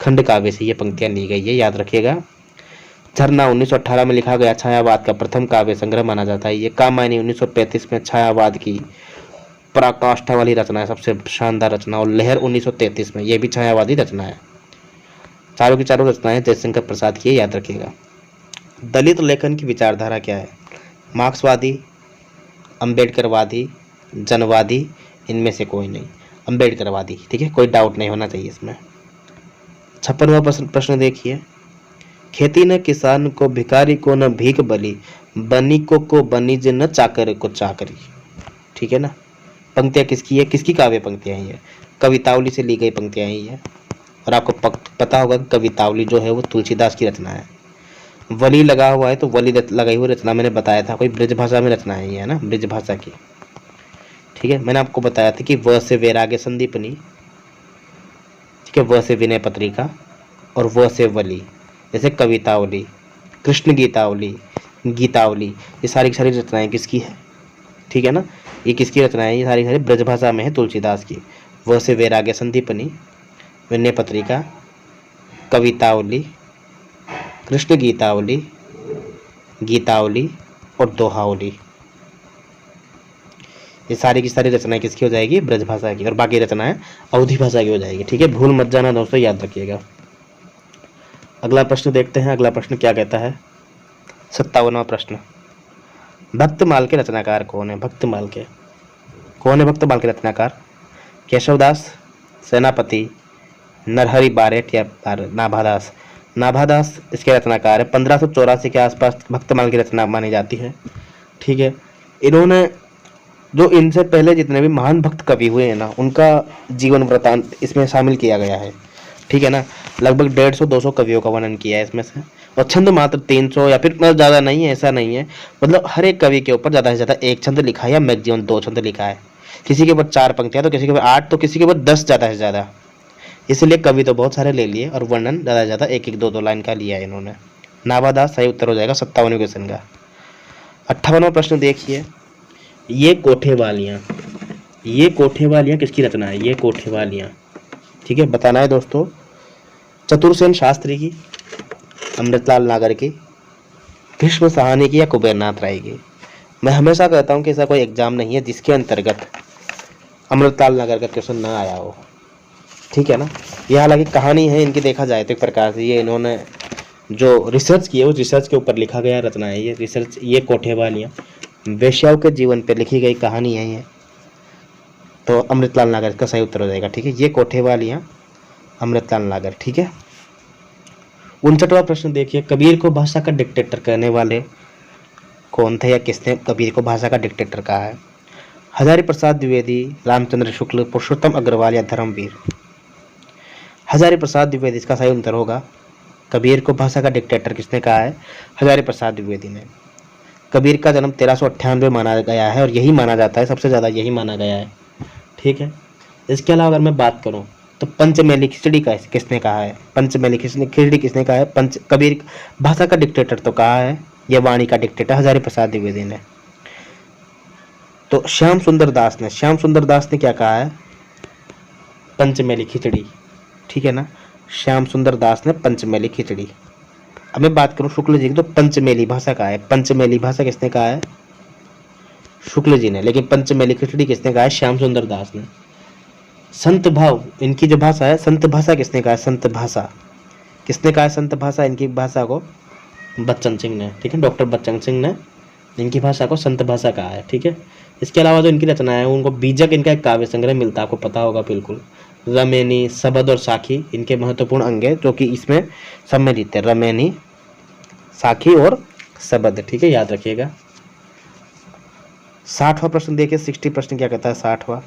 खंड काव्य से ये पंक्तियां ली गई है, याद रखिएगा। झरना 1918 में लिखा गया छायावाद का प्रथम काव्य संग्रह माना जाता है ये। कामायनी 1935 में छायावाद की पराकाष्ठा वाली रचना है, सबसे शानदार रचना। और लहर 1933 में, ये भी छायावादी रचना है। चारों की चारों रचनाएं जयशंकर प्रसाद की, याद रखिएगा। दलित लेखन की विचारधारा क्या है, मार्क्सवादी, अम्बेडकरवादी, जनवादी, इनमें से कोई नहीं, अम्बेडकरवादी, ठीक है, कोई डाउट नहीं होना चाहिए इसमें। 56वां प्रश्न देखिए, खेती न किसान को भिखारी को न भीख बली, बनिको को बनिज न चाकर को चाकरी, ठीक है ना। पंक्तियां किसकी है, किसकी काव्य पंक्तियां हैं ये, कवितावली से ली गई पंक्तियां हैं ये। और आपको पता होगा कवितावली जो है वो तुलसीदास की रचना है। वली लगा हुआ है तो वली लगाई हुई रचना मैंने बताया था, कोई ब्रज भाषा में रचना है ये, है ना, ब्रज भाषा की, ठीक है। मैंने आपको बताया था कि व से वैराग्य संदीपनी, ठीक है, व से विनय पत्रिका, और व से वली, जैसे कवितावली, कृष्ण गीतावली, गीतावली, ये सारी सारी रचनाएं किसकी है, ठीक है ना। ये किसकी रचनाएं, ये सारी सारी ब्रज भाषा में है, तुलसीदास की। व से वैराग्य संदीपनी, विनय पत्रिका, कवितावली, कृष्ण गीतावली, गीतावली और दोहावली, ये सारी की सारी रचनाएं किसकी हो जाएगी, ब्रज भाषा की, और बाकी रचनाएं अवधी भाषा की हो जाएगी, ठीक है। भूल मत जाना दोस्तों, याद रखिएगा। अगला प्रश्न देखते हैं, अगला प्रश्न क्या कहता है। 57वां प्रश्न, भक्तमाल के रचनाकार कौन है, भक्तमाल के। कौन है भक्त बाल के रचनाकार? केशवदास, सेनापति, नरहरि बारेट या नाभादास? नाभादास इसके रचनाकार है। 1584 के आसपास भक्तमाल की रचना मानी जाती है। ठीक है, इन्होंने जो इनसे पहले जितने भी महान भक्त कवि हुए हैं ना, उनका जीवन वृत्तांत इसमें शामिल किया गया है। ठीक है ना, लगभग 150-200 कवियों का वर्णन किया है इसमें से, और छंद मात्र 300 या फिर मतलब ज़्यादा नहीं है, ऐसा नहीं है। मतलब हर एक कवि के ऊपर ज़्यादा से ज़्यादा एक छंद लिखा है या मैक्सिमम 2 छंद लिखा है। किसी के ऊपर 4 पंक्तियाँ तो किसी के ऊपर 8 तो किसी के ऊपर 10 ज़्यादा से ज़्यादा। इसलिए कवि तो बहुत सारे ले लिए और वर्णन ज़्यादा से ज़्यादा 1-1, 2-2 लाइन का लिया है इन्होंने। नाभादास सही उत्तर हो जाएगा 57वें क्वेश्चन का। 58वां प्रश्न देखिए, ये कोठेवालियाँ किसकी रचना है? ये कोठेवालियाँ, ठीक है, बताना है दोस्तों। चतुरसेन शास्त्री की, अमृतलाल नागर की, भीष्म साहनी की या कुबेरनाथ राय की? मैं हमेशा कहता हूँ कि ऐसा कोई एग्जाम नहीं है जिसके अंतर्गत अमृतलाल नागर का क्वेश्चन ना आया हो। ठीक है ना, ये हालांकि कहानी है इनकी, देखा जाए तो एक प्रकार से ये इन्होंने जो रिसर्च की है उस रिसर्च के ऊपर लिखा गया रचना है ये रिसर्च। ये कोठेवालियाँ वेश्याओं के जीवन पर लिखी गई कहानी है ये, तो अमृतलाल नागर का सही उत्तर हो जाएगा। ठीक है, ये कोठेवालियाँ, अमृतलाल नागर। ठीक है, 59वां प्रश्न देखिए, कबीर को भाषा का डिक्टेटर कहने वाले कौन थे या किसने कबीर को भाषा का डिक्टेटर कहा है? हजारी प्रसाद द्विवेदी, रामचंद्र शुक्ल, पुरुषोत्तम अग्रवाल या धर्मवीर? हजारी प्रसाद द्विवेदी इसका सही उत्तर होगा। कबीर को भाषा का डिक्टेटर किसने कहा है? हजारी प्रसाद द्विवेदी ने। कबीर का जन्म 1398 माना गया है और यही माना जाता है, सबसे ज़्यादा यही माना गया है। ठीक है, इसके अलावा अगर मैं बात करूँ तो पंचमेली खिचड़ी का किसने कहा है? पंचमेली खिचड़ी किसने कहा है? कबीर भाषा का डिक्टेटर तो कहा है, ये वाणी का डिक्टेटर हजारी प्रसाद द्विवेदी ने। तो श्याम सुंदर दास ने क्या कहा है? पंचमेली खिचड़ी। ठीक है ना, श्याम सुंदर दास ने पंचमेली खिचड़ी। अब मैं बात करूं शुक्ल जी की, तो पंचमेली भाषा का है। पंचमेली भाषा किसने कहा है? शुक्ल जी ने। लेकिन पंचमेली खिचड़ी किसने कहा है? श्याम सुंदर दास ने। संत भाव इनकी जो भाषा है, संत भाषा किसने कहा है? संत भाषा किसने कहा है? संत भाषा इनकी भाषा को बच्चन सिंह ने। ठीक है, डॉक्टर बच्चन सिंह ने इनकी भाषा को संत भाषा कहा है। ठीक है, इसके अलावा जो इनकी रचना है उनको बीजक इनका एक काव्य संग्रह मिलता है, आपको पता होगा बिल्कुल। रमेनी, सबद और साखी इनके महत्वपूर्ण अंग है जो कि इसमें सम्मिलित है। रमेनी, साखी और सबद। ठीक है, याद रखिएगा। 60वां प्रश्न देखिए, 60 प्रश्न क्या कहता है? 60वां,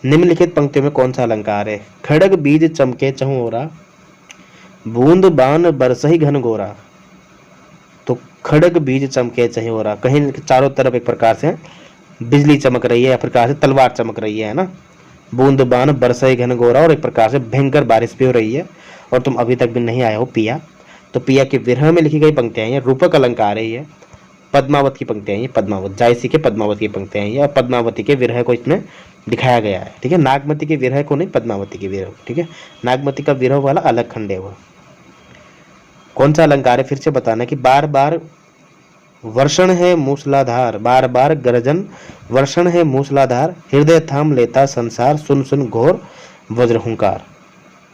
निम्नलिखित पंक्तियों में कौन सा अलंकार है? खड़ग बीज चमके चहुओरा, बूंद बान बरसही घन गोरा। तो खड़ग बीज चमके चहुओरा, कहीं चारों तरफ एक प्रकार से बिजली चमक रही है, या प्रकार से तलवार चमक रही है ना। बूंद बान बरसही घन गोरा, और एक प्रकार से भयंकर बारिश भी हो रही है, और तुम अभी तक भी नहीं आए हो पिया। तो पिया के विरह में लिखी गई पंक्तियां हैं, रूपक अलंकार है ये। पद्मावत की पंक्तियां, ये पद्मावत, जायसी के पद्मावत की पंक्तियां, ये पद्मावती के विरह को इसमें दिखाया गया है। ठीक है, नागमती के विरह को नहीं, पद्मावती के विरह। ठीक है, नागमती का विरह वाला अलग खंड है वो। कौन सा अलंकार है? फिर से बताना कि बार बार वर्षण है मूसलाधार, बार बार गर्जन वर्षण है मूसलाधार, हृदय थाम लेता संसार, सुन सुन घोर वज्र हुंकार।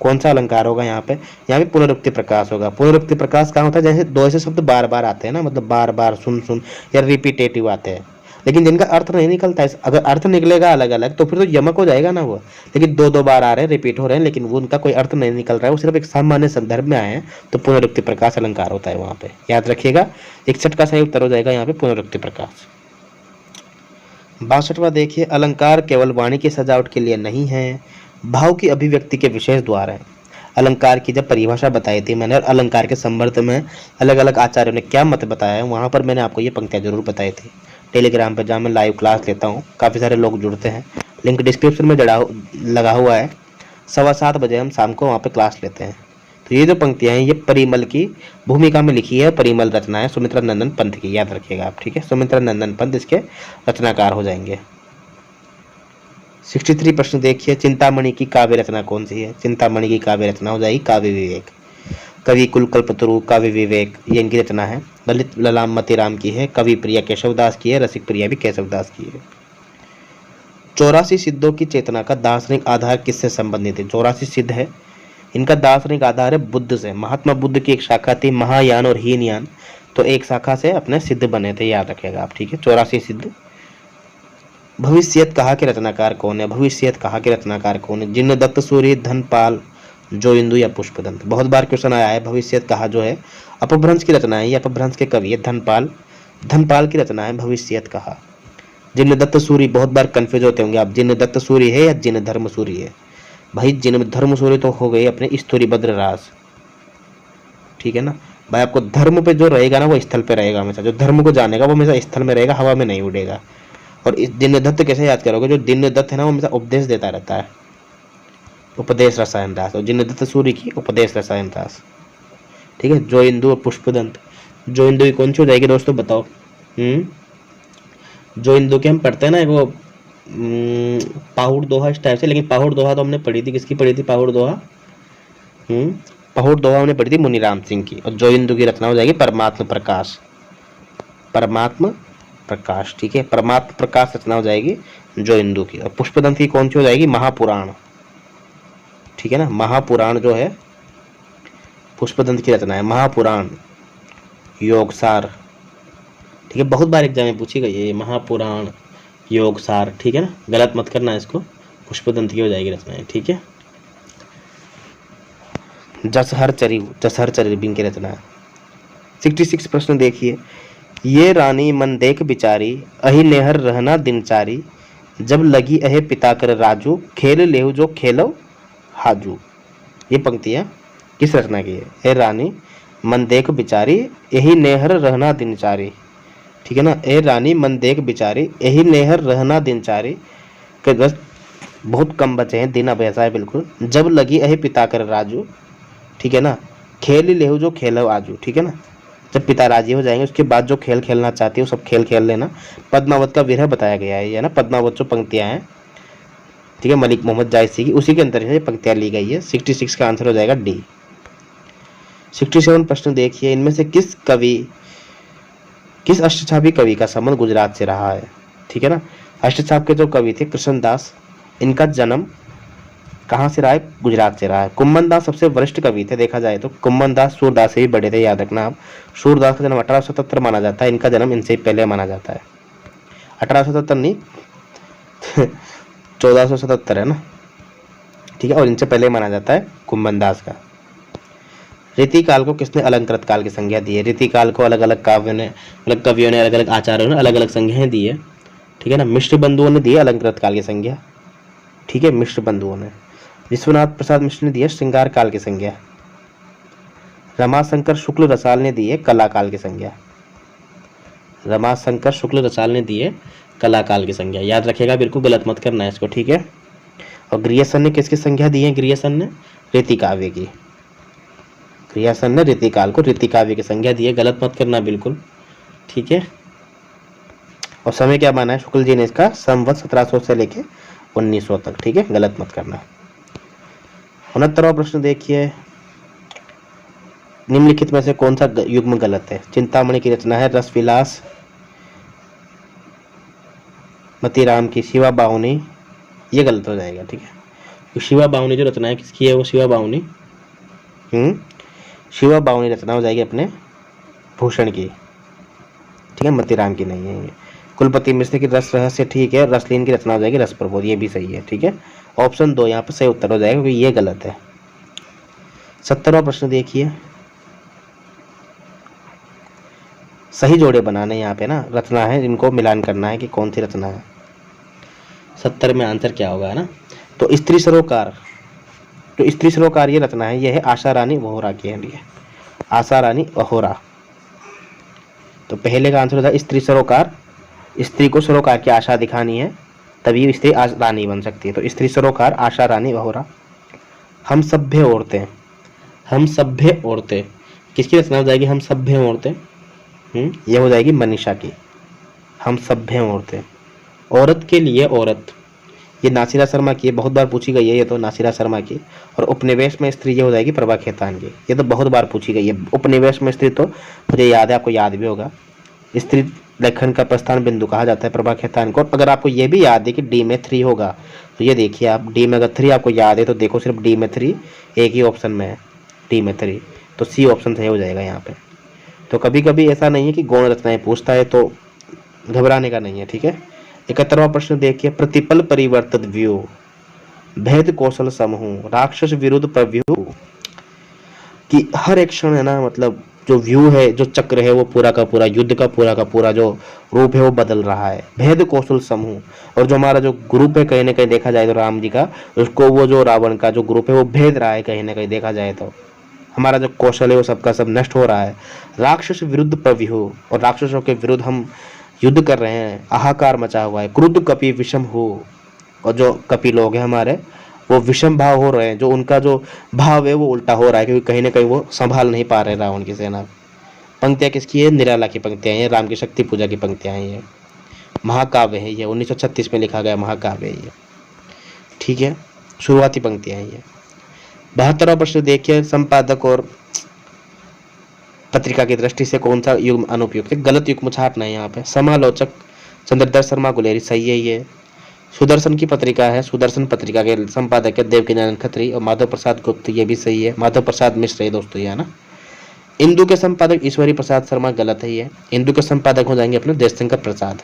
कौन सा अलंकार होगा यहाँ पे? यहाँ पे पुनरुक्ति प्रकाश होगा। पुनरुक्ति प्रकाश कहाँ होता है? जैसे दो ऐसे शब्द बार बार आते हैं ना, मतलब बार बार, सुन सुन या रिपीटेटिव आते हैं, लेकिन जिनका अर्थ नहीं निकलता है। अगर अर्थ निकलेगा अलग अलग तो फिर तो यमक हो जाएगा ना वो। लेकिन दो बार आ रहे हैं, रिपीट हो रहे हैं, लेकिन वो उनका कोई अर्थ नहीं निकल रहा है, वो सिर्फ एक सामान्य संदर्भ में आए हैं, तो पुनरुक्ति प्रकाश अलंकार होता है वहाँ पे, याद रखिएगा। 61 का सही उत्तर हो जाएगा यहाँ पे पुनरुक्ति प्रकाश। 62वां देखिए, अलंकार केवल वाणी की सजावट के लिए नहीं है, भाव की अभिव्यक्ति के विशेष द्वार है। अलंकार की जब परिभाषा बताई थी मैंने, और अलंकार के संदर्भ में अलग अलग आचार्यों ने क्या मत बताया है, वहाँ पर मैंने आपको ये पंक्तियाँ जरूर बताई थी। टेलीग्राम पर जहाँ मैं लाइव क्लास लेता हूँ, काफ़ी सारे लोग जुड़ते हैं, लिंक डिस्क्रिप्शन में लगा हुआ है। 7:15 बजे हम शाम को वहाँ पे क्लास लेते हैं। तो ये जो पंक्तियाँ हैं ये परिमल की भूमिका में लिखी है, परिमल रचना है सुमित्रा नंदन पंत की, याद रखिएगा आप। ठीक है, सुमित्रा नंदन पंत इसके रचनाकार हो जाएंगे। 63 प्रश्न देखिए, चिंतामणि की काव्य रचना कौन सी है? चिंतामणि की काव्य रचना हो जाएगी काव्य विवेक। कवि कुल कल्पतरु काव्य विवेक ये इनकी रचना है। ललित ललाम मतीराम की है, कवि प्रिया केशवदास की है, रसिक प्रिया भी केशवदास की है। 84 सिद्धों की चेतना का दार्शनिक आधार किससे संबंधित है? 84 सिद्ध है, इनका दार्शनिक आधार है बुद्ध से। महात्मा बुद्ध की एक शाखा थी महायान और हीनयान, तो एक शाखा से अपने सिद्ध बने थे, याद रखिएगा आप। ठीक है, 84 सिद्ध भविष्यत कहा के रचनाकार कौन है? भविष्यत कहा के रचनाकार कौन है? जिनदत्त सूरि, धनपाल, जोइंदु या पुष्पदंत? बहुत बार क्वेश्चन आया है। भविष्यत कहा जो है अपभ्रंश की रचना है, ये अपभ्रंश के कवि है धनपाल, धनपाल की रचना है भविष्यत कहा। जिनदत्त सूरि, बहुत बार कंफ्यूज होते होंगे आप, जिनदत्त सूरि है या जिन धर्म सूरि है? भाई जिन धर्म सूरि तो हो गए अपने स्तुतिभद्र रास, ठीक है ना भाई। आपको धर्म पे जो रहेगा ना वो स्थल पे रहेगा हमेशा, जो धर्म को जानेगा वो हमेशा स्थल में रहेगा, हवा में नहीं उड़ेगा। और इस जिनदत्त कैसे याद करोगे? जो जिनदत्त है ना वो हमेशा उपदेश देता रहता है, उपदेश रसायन रास, और जिनदत्त सूरि की उपदेश रसायन रास, ठीक है। जोइंदु और पुष्पदंत, जोइंदु की कौन सी हो जाएगी दोस्तों बताओ? जोइंदु के हम पढ़ते हैं ना वो पाहुड़ दोहा इस टाइप से, लेकिन पाहुड़ दोहा तो हमने पढ़ी थी, किसकी पढ़ी थी पाहुड़ दोहा? पाहुड़ दोहा हमने पढ़ी थी मुनीराम सिंह की। और जोइंदु की रचना हो जाएगी परमात्म प्रकाश, परमात्म प्रकाश, ठीक है। परमात्म प्रकाश रचना हो जाएगी जोइंदु की। और पुष्पदंत की कौन सी हो जाएगी? महापुराण, ठीक है ना। महापुराण जो है पुष्पदंत की रचना है, महापुराण, योगसार, ठीक है। बहुत बार एग्जाम में पूछी गई है ये महापुराण योगसार, ठीक है ना, गलत मत करना इसको। पुष्पदंत की हो जाएगी रचना, ठीक है। जसहर चरिबिन की रचना है। 66 प्रश्न देखिए। ये रानी मन देख बिचारी, अहि नेहर रहना दिनचारी, जब लगी अहे पिता कर राजू, खेल लेहु जो खेलो हाजू। ये पंक्तियाँ किस रचना की है? ए रानी मन देख बिचारी, यही नेहर रहना दिनचारी, ठीक है ना। ए रानी मन देख बिचारी, यही नेहर रहना दिनचारी, के बस बहुत कम बचे हैं, दिन अब ऐसा है बिल्कुल। जब लगी अहे पिता कर राजू, ठीक है ना, खेल लेहु जो खेलो आजू, ठीक है ना। जब पिता राजी हो जाएंगे उसके बाद जो खेल खेलना चाहती है वो सब खेल खेल लेना। पद्मावत का विरह बताया गया है, ये ना पद्मावत जो पंक्तियाँ हैं, ठीक है, मलिक मोहम्मद जायसी की, उसी के अंदर ये पंक्तियाँ ली गई है। 66 का आंसर हो जाएगा डी। 67 प्रश्न देखिए। इनमें से किस अष्टछापी कवि का संबंध गुजरात से रहा है? ठीक है ना। अष्टछाप के जो कवि थे कृष्णदास, इनका जन्म कहाँ से रहा है? गुजरात से रहा है। कुम्मन दास सबसे वरिष्ठ कवि थे देखा जाए तो। कुम्मन दास सूरदास से भी बड़े थे, याद रखना आप। सूरदास का जन्म 1877 माना जाता है, इनका जन्म इनसे पहले माना जाता है। 1877 नहीं 1477 है ना, ठीक है। और इनसे पहले माना जाता है कुम्मन दास का। रीतिकाल को किसने अलंकृत काल की संज्ञा दी है? रीतिकाल को अलग अलग काव्यों ने, अलग कवियों ने, अलग अलग आचार्यों ने अलग अलग संज्ञाएं दी है, ठीक है ना। मिश्र बंधुओं ने दी है अलंकृत काल की संज्ञा, ठीक है, मिश्र बंधुओं ने। विश्वनाथ प्रसाद मिश्र ने दी है श्रृंगार काल की संज्ञा। रमाशंकर शुक्ल रसाल ने दी है कला काल की संज्ञा। रमाशंकर शुक्ल रसाल ने दी है कला काल की संज्ञा, याद रखिएगा, बिल्कुल गलत मत करना है इसको, ठीक है। और ग्रियसन ने किसकी संज्ञा दी है? ग्रियसन ने रीतिकाव्य की। ग्रियसन ने रीतिकाल को रीतिकाव्य की संज्ञा दी है, गलत मत करना बिल्कुल, ठीक है। और समय क्या माना है शुक्ल जी ने इसका? संवत 1700 से लेके 1900 तक, ठीक है, गलत मत करना। 69वां प्रश्न देखिए। निम्नलिखित में से कौन सा युग्म गलत है? चिंतामणि की रचना है रसविलास, मतीराम की शिवा बाहुनी, ये गलत हो जाएगा, ठीक है। शिवा बाहुनी जो रचना है किसकी है? वो शिवा बाहुनी शिवा बाहुनी रचना हो जाएगी अपने भूषण की, ठीक है, मतीराम की नहीं है ये। कुलपति मिश्र की रस रहस्य, ठीक है। रसलीन की रचना हो जाएगी रस प्रबोध, ये भी सही है, ठीक है। ऑप्शन 2 यहाँ पर सही उत्तर हो जाएगा क्योंकि ये गलत है। 70वां प्रश्न देखिए। सही जोड़े बनाने यहाँ पे ना रचना है, इनको मिलान करना है कि कौन सी रचना है। 70 में आंसर क्या होगा ना? तो स्त्री सरोकार, तो स्त्री सरोकार ये रचना है, ये है आशा रानी वोहरा की है, ठीक है, आशा रानी वोहरा। तो पहले का आंसर होता है स्त्री सरोकार, स्त्री को सरोकार की आशा दिखानी है तभी स्त्री रानी बन सकती है, तो स्त्री सरोकार आशा रानी वोहरा। हम सभ्य औरतें, हम सभ्य औरतें किसकी रचना हो जाएगी? हम सभ्य औरतें, ये हो जाएगी मनीषा की। हम सभ्य औरतें, औरत के लिए औरत, ये नासिरा शर्मा की, बहुत बार पूछी गई है ये तो, नासिरा शर्मा की। और उपनिवेश में स्त्री ये हो जाएगी प्रभा खेतान की, ये तो बहुत बार पूछी गई है। उपनिवेश में स्त्री तो मुझे याद है, आपको याद भी होगा, स्त्री लेखन का प्रस्थान बिंदु कहा जाता है प्रभा खेतान को। अगर आपको ये भी याद है कि डी में 3 होगा, तो ये देखिए आप, डी में अगर 3 आपको याद है तो देखो सिर्फ डी में 3 एक ही ऑप्शन में है, डी में 3, तो सी ऑप्शन सही हो जाएगा यहाँ पे। तो कभी कभी ऐसा नहीं है कि गौण रचनाएं पूछता है तो घबराने का नहीं है, ठीक है। 71वां प्रश्न देखिए, प्रतिपल परिवर्तित व्यू, भेद कौशल समूह, राक्षस विरुद्ध प्रव्यूह, कि हर एक क्षण है ना, मतलब जो व्यू है, जो चक्र है, वो पूरा का पूरा युद्ध का पूरा जो रूप है वो बदल रहा है। भेद कौशल समूह, और जो हमारा जो ग्रुप है कहीं ना कहीं देखा जाए तो राम जी का, उसको वो जो रावण का जो ग्रुप है वो भेद रहा है कहीं ना कहीं देखा जाए तो। हमारा जो कौशल है वो सबका सब नष्ट हो रहा है। राक्षस विरुद्ध प्रव्यूह, और राक्षसों के विरुद्ध हम युद्ध कर रहे हैं, हाहाकार मचा हुआ है। क्रुद्ध कपि विषम हो, और जो कपि लोग हैं हमारे वो विषम भाव हो रहे हैं, जो उनका जो भाव है वो उल्टा हो रहा है, क्योंकि कहीं ना कहीं वो संभाल नहीं पा रहे रावण की सेना। पंक्तियां किसकी है? निराला की पंक्तियां हैं, राम की शक्ति पूजा की पंक्तियां हैं। ये महाकाव्य है, ये 1936 में लिखा गया महाकाव्य है ये, ठीक है, शुरुआती पंक्तियां हैं ये। 72वां प्रश्न देखिए, संपादक और पत्रिका की दृष्टि से कौन सा युग्म अनुपयुक्त है? गलत युग्म छाटना है यहाँ पे। समालोचक चंद्रदत्त शर्मा गुलेरी, सही है ये। सुदर्शन की पत्रिका है, सुदर्शन पत्रिका के संपादक है देवकीनंदन खत्री और माधव प्रसाद गुप्त, ये भी सही है। माधव प्रसाद मिश्र है दोस्तों ये, है ना। इंदु के संपादक ईश्वरी प्रसाद शर्मा, गलत है ये। इंदु के संपादक हो जाएंगे अपने जयशंकर प्रसाद,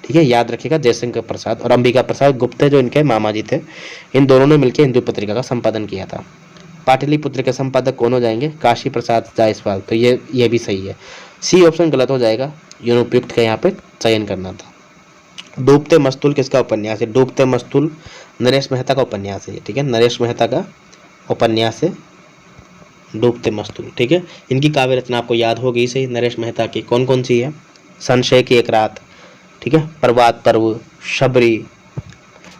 ठीक है, याद रखिएगा, जयशंकर प्रसाद। और अंबिका प्रसाद गुप्त है जो इनके मामा जी थे, इन दोनों ने मिलकर हिंदू पत्रिका का संपादन किया था। पाटलिपुत्र के संपादक कौन हो जाएंगे? काशी प्रसाद जायसवाल, तो ये भी सही है। सी ऑप्शन गलत हो जाएगा, उपयुक्त का यहाँ पे चयन करना था। डूबते मस्तूल किसका उपन्यास है? डूबते मस्तूल नरेश मेहता का उपन्यास है, ठीक है, नरेश मेहता का उपन्यास है डूबते मस्तूल, ठीक है। इनकी काव्य रचना आपको याद होगी सही, नरेश मेहता की कौन कौन सी है? संशय की एक रात, ठीक है, प्रभात पर्व, शबरी,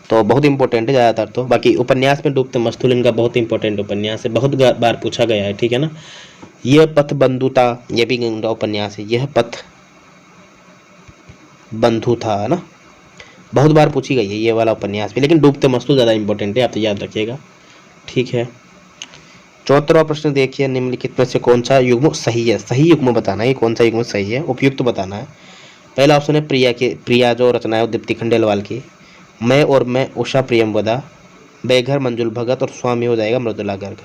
तो बहुत इंपॉर्टेंट है ज़्यादातर तो। बाकी उपन्यास में डूबते मस्तूल इनका बहुत इंपॉर्टेंट उपन्यास है, बहुत बार पूछा गया है, ठीक है ना। यह पथ बंधुता, यह भी इनका उपन्यास है, यह पथ बंधु था, है ना, बहुत बार पूछी गई है ये वाला उपन्यास भी, लेकिन डूबते मस्तूल ज़्यादा इंपॉर्टेंट है, आप तो याद रखिएगा, ठीक है। 74वां प्रश्न देखिए, निम्नलिखित में से कौन सा युग्म सही है? सही युग्म बताना है, कौन सा युग्म सही है, उपयुक्त बताना है। पहला ऑप्शन है प्रिया जो रचना है दीप्ति खंडेलवाल की। मैं और मैं उषा प्रियमवदा, बेघर मंजुल भगत, और स्वामी हो जाएगा मृदुला गर्ग।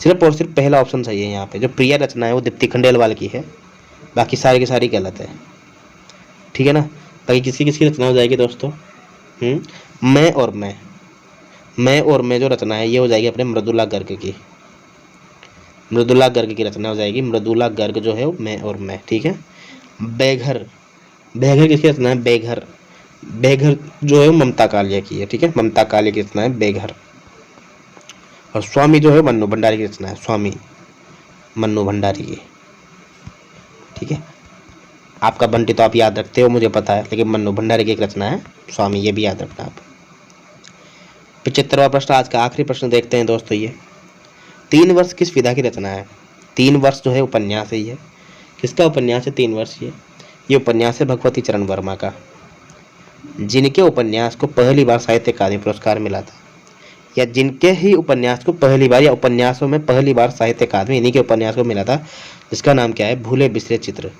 सिर्फ और सिर्फ पहला ऑप्शन सही है यहाँ पे, जो प्रिया रचना है वो दीप्ति खंडेलवाल की है, बाकी सारी की सारी गलत है, ठीक है ना। बाकी किसकी किसकी रचना हो जाएगी दोस्तों? मैं और मैं जो रचना है ये हो जाएगी अपने मृदुला गर्ग की, मृदुला गर्ग की रचना हो जाएगी, मृदुला गर्ग जो है मैं और मैं, ठीक है। बेघर किसकी रचना है? बेघर जो है ममता कालिया की है, ठीक है, ममता कालिया की रचना है बेघर। और स्वामी जो है मन्नू भंडारी की रचना है, स्वामी मन्नू भंडारी की, ठीक है। आपका बंटी तो आप याद रखते हो मुझे पता है, लेकिन मन्नू भंडारी की एक रचना है स्वामी, ये भी याद रखना आप। 75वां प्रश्न, आज का आखिरी प्रश्न देखते हैं दोस्तों। ये 3 वर्ष किस विधा की रचना है? 3 वर्ष जो है उपन्यास है, ये किसका उपन्यास है? 3 वर्ष ये उपन्यास है भगवती चरण वर्मा का, जिनके उपन्यास को पहली बार साहित्य अकादमी पुरस्कार मिला था, या जिनके ही उपन्यास को पहली बार, या उपन्यासों में पहली बार साहित्य अकादमी इन्हीं के उपन्यास को मिला था, जिसका नाम क्या है? भूले बिसरे चित्र,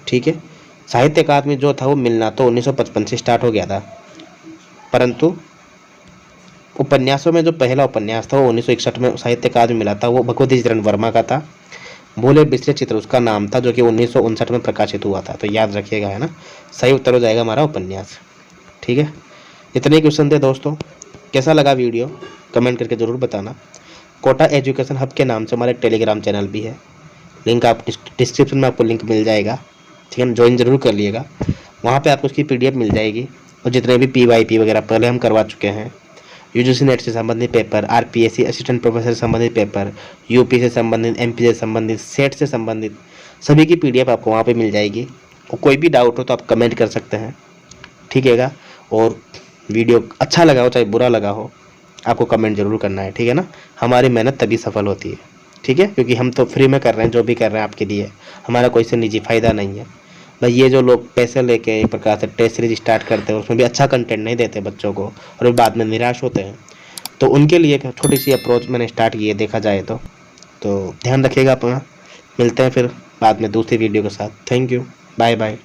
ठीक है। साहित्य अकादमी जो था वो मिलना तो 1955 से स्टार्ट हो गया था, परंतु उपन्यासों में जो पहला उपन्यास था वो 1961 में साहित्य अकादमी मिला था, वो भगवती चरण वर्मा का था। भूले बिसरे चित्र उसका नाम था, जो कि 1959 में प्रकाशित हुआ था, तो याद रखिएगा, है ना। सही उत्तर हो जाएगा हमारा उपन्यास, ठीक है। इतने क्वेश्चन थे दोस्तों, कैसा लगा वीडियो कमेंट करके ज़रूर बताना। कोटा एजुकेशन हब के नाम से हमारा एक टेलीग्राम चैनल भी है, लिंक आप डिस्क्रिप्शन में आपको लिंक मिल जाएगा, ठीक है, ज्वाइन जरूर कर लिएगा। वहाँ पे आपको उसकी PDF मिल जाएगी, और जितने भी PYP वगैरह पहले हम करवा चुके हैं, UGC नेट से संबंधित पेपर, RPSC असिस्टेंट प्रोफेसर से संबंधित पेपर, UP से संबंधित, MP से संबंधित, सेट से संबंधित सभी की PDF आपको वहाँ पे मिल जाएगी। और कोई भी डाउट हो तो आप कमेंट कर सकते हैं, ठीक है। और वीडियो अच्छा लगा हो चाहे बुरा लगा हो, आपको कमेंट जरूर करना है, ठीक है ना। हमारी मेहनत तभी सफल होती है, ठीक है, क्योंकि हम तो फ्री में कर रहे हैं, जो भी कर रहे हैं आपके लिए, हमारा कोई से निजी फ़ायदा नहीं है भाई। ये जो लोग पैसे लेके एक प्रकार से टेस्ट सीरीज स्टार्ट करते हैं, उसमें भी अच्छा कंटेंट नहीं देते बच्चों को, और बाद में निराश होते हैं, तो उनके लिए एक छोटी सी अप्रोच मैंने स्टार्ट की है, देखा जाए तो ध्यान रखिएगा अपना। मिलते हैं फिर बाद में दूसरी वीडियो के साथ। Thank you, bye bye.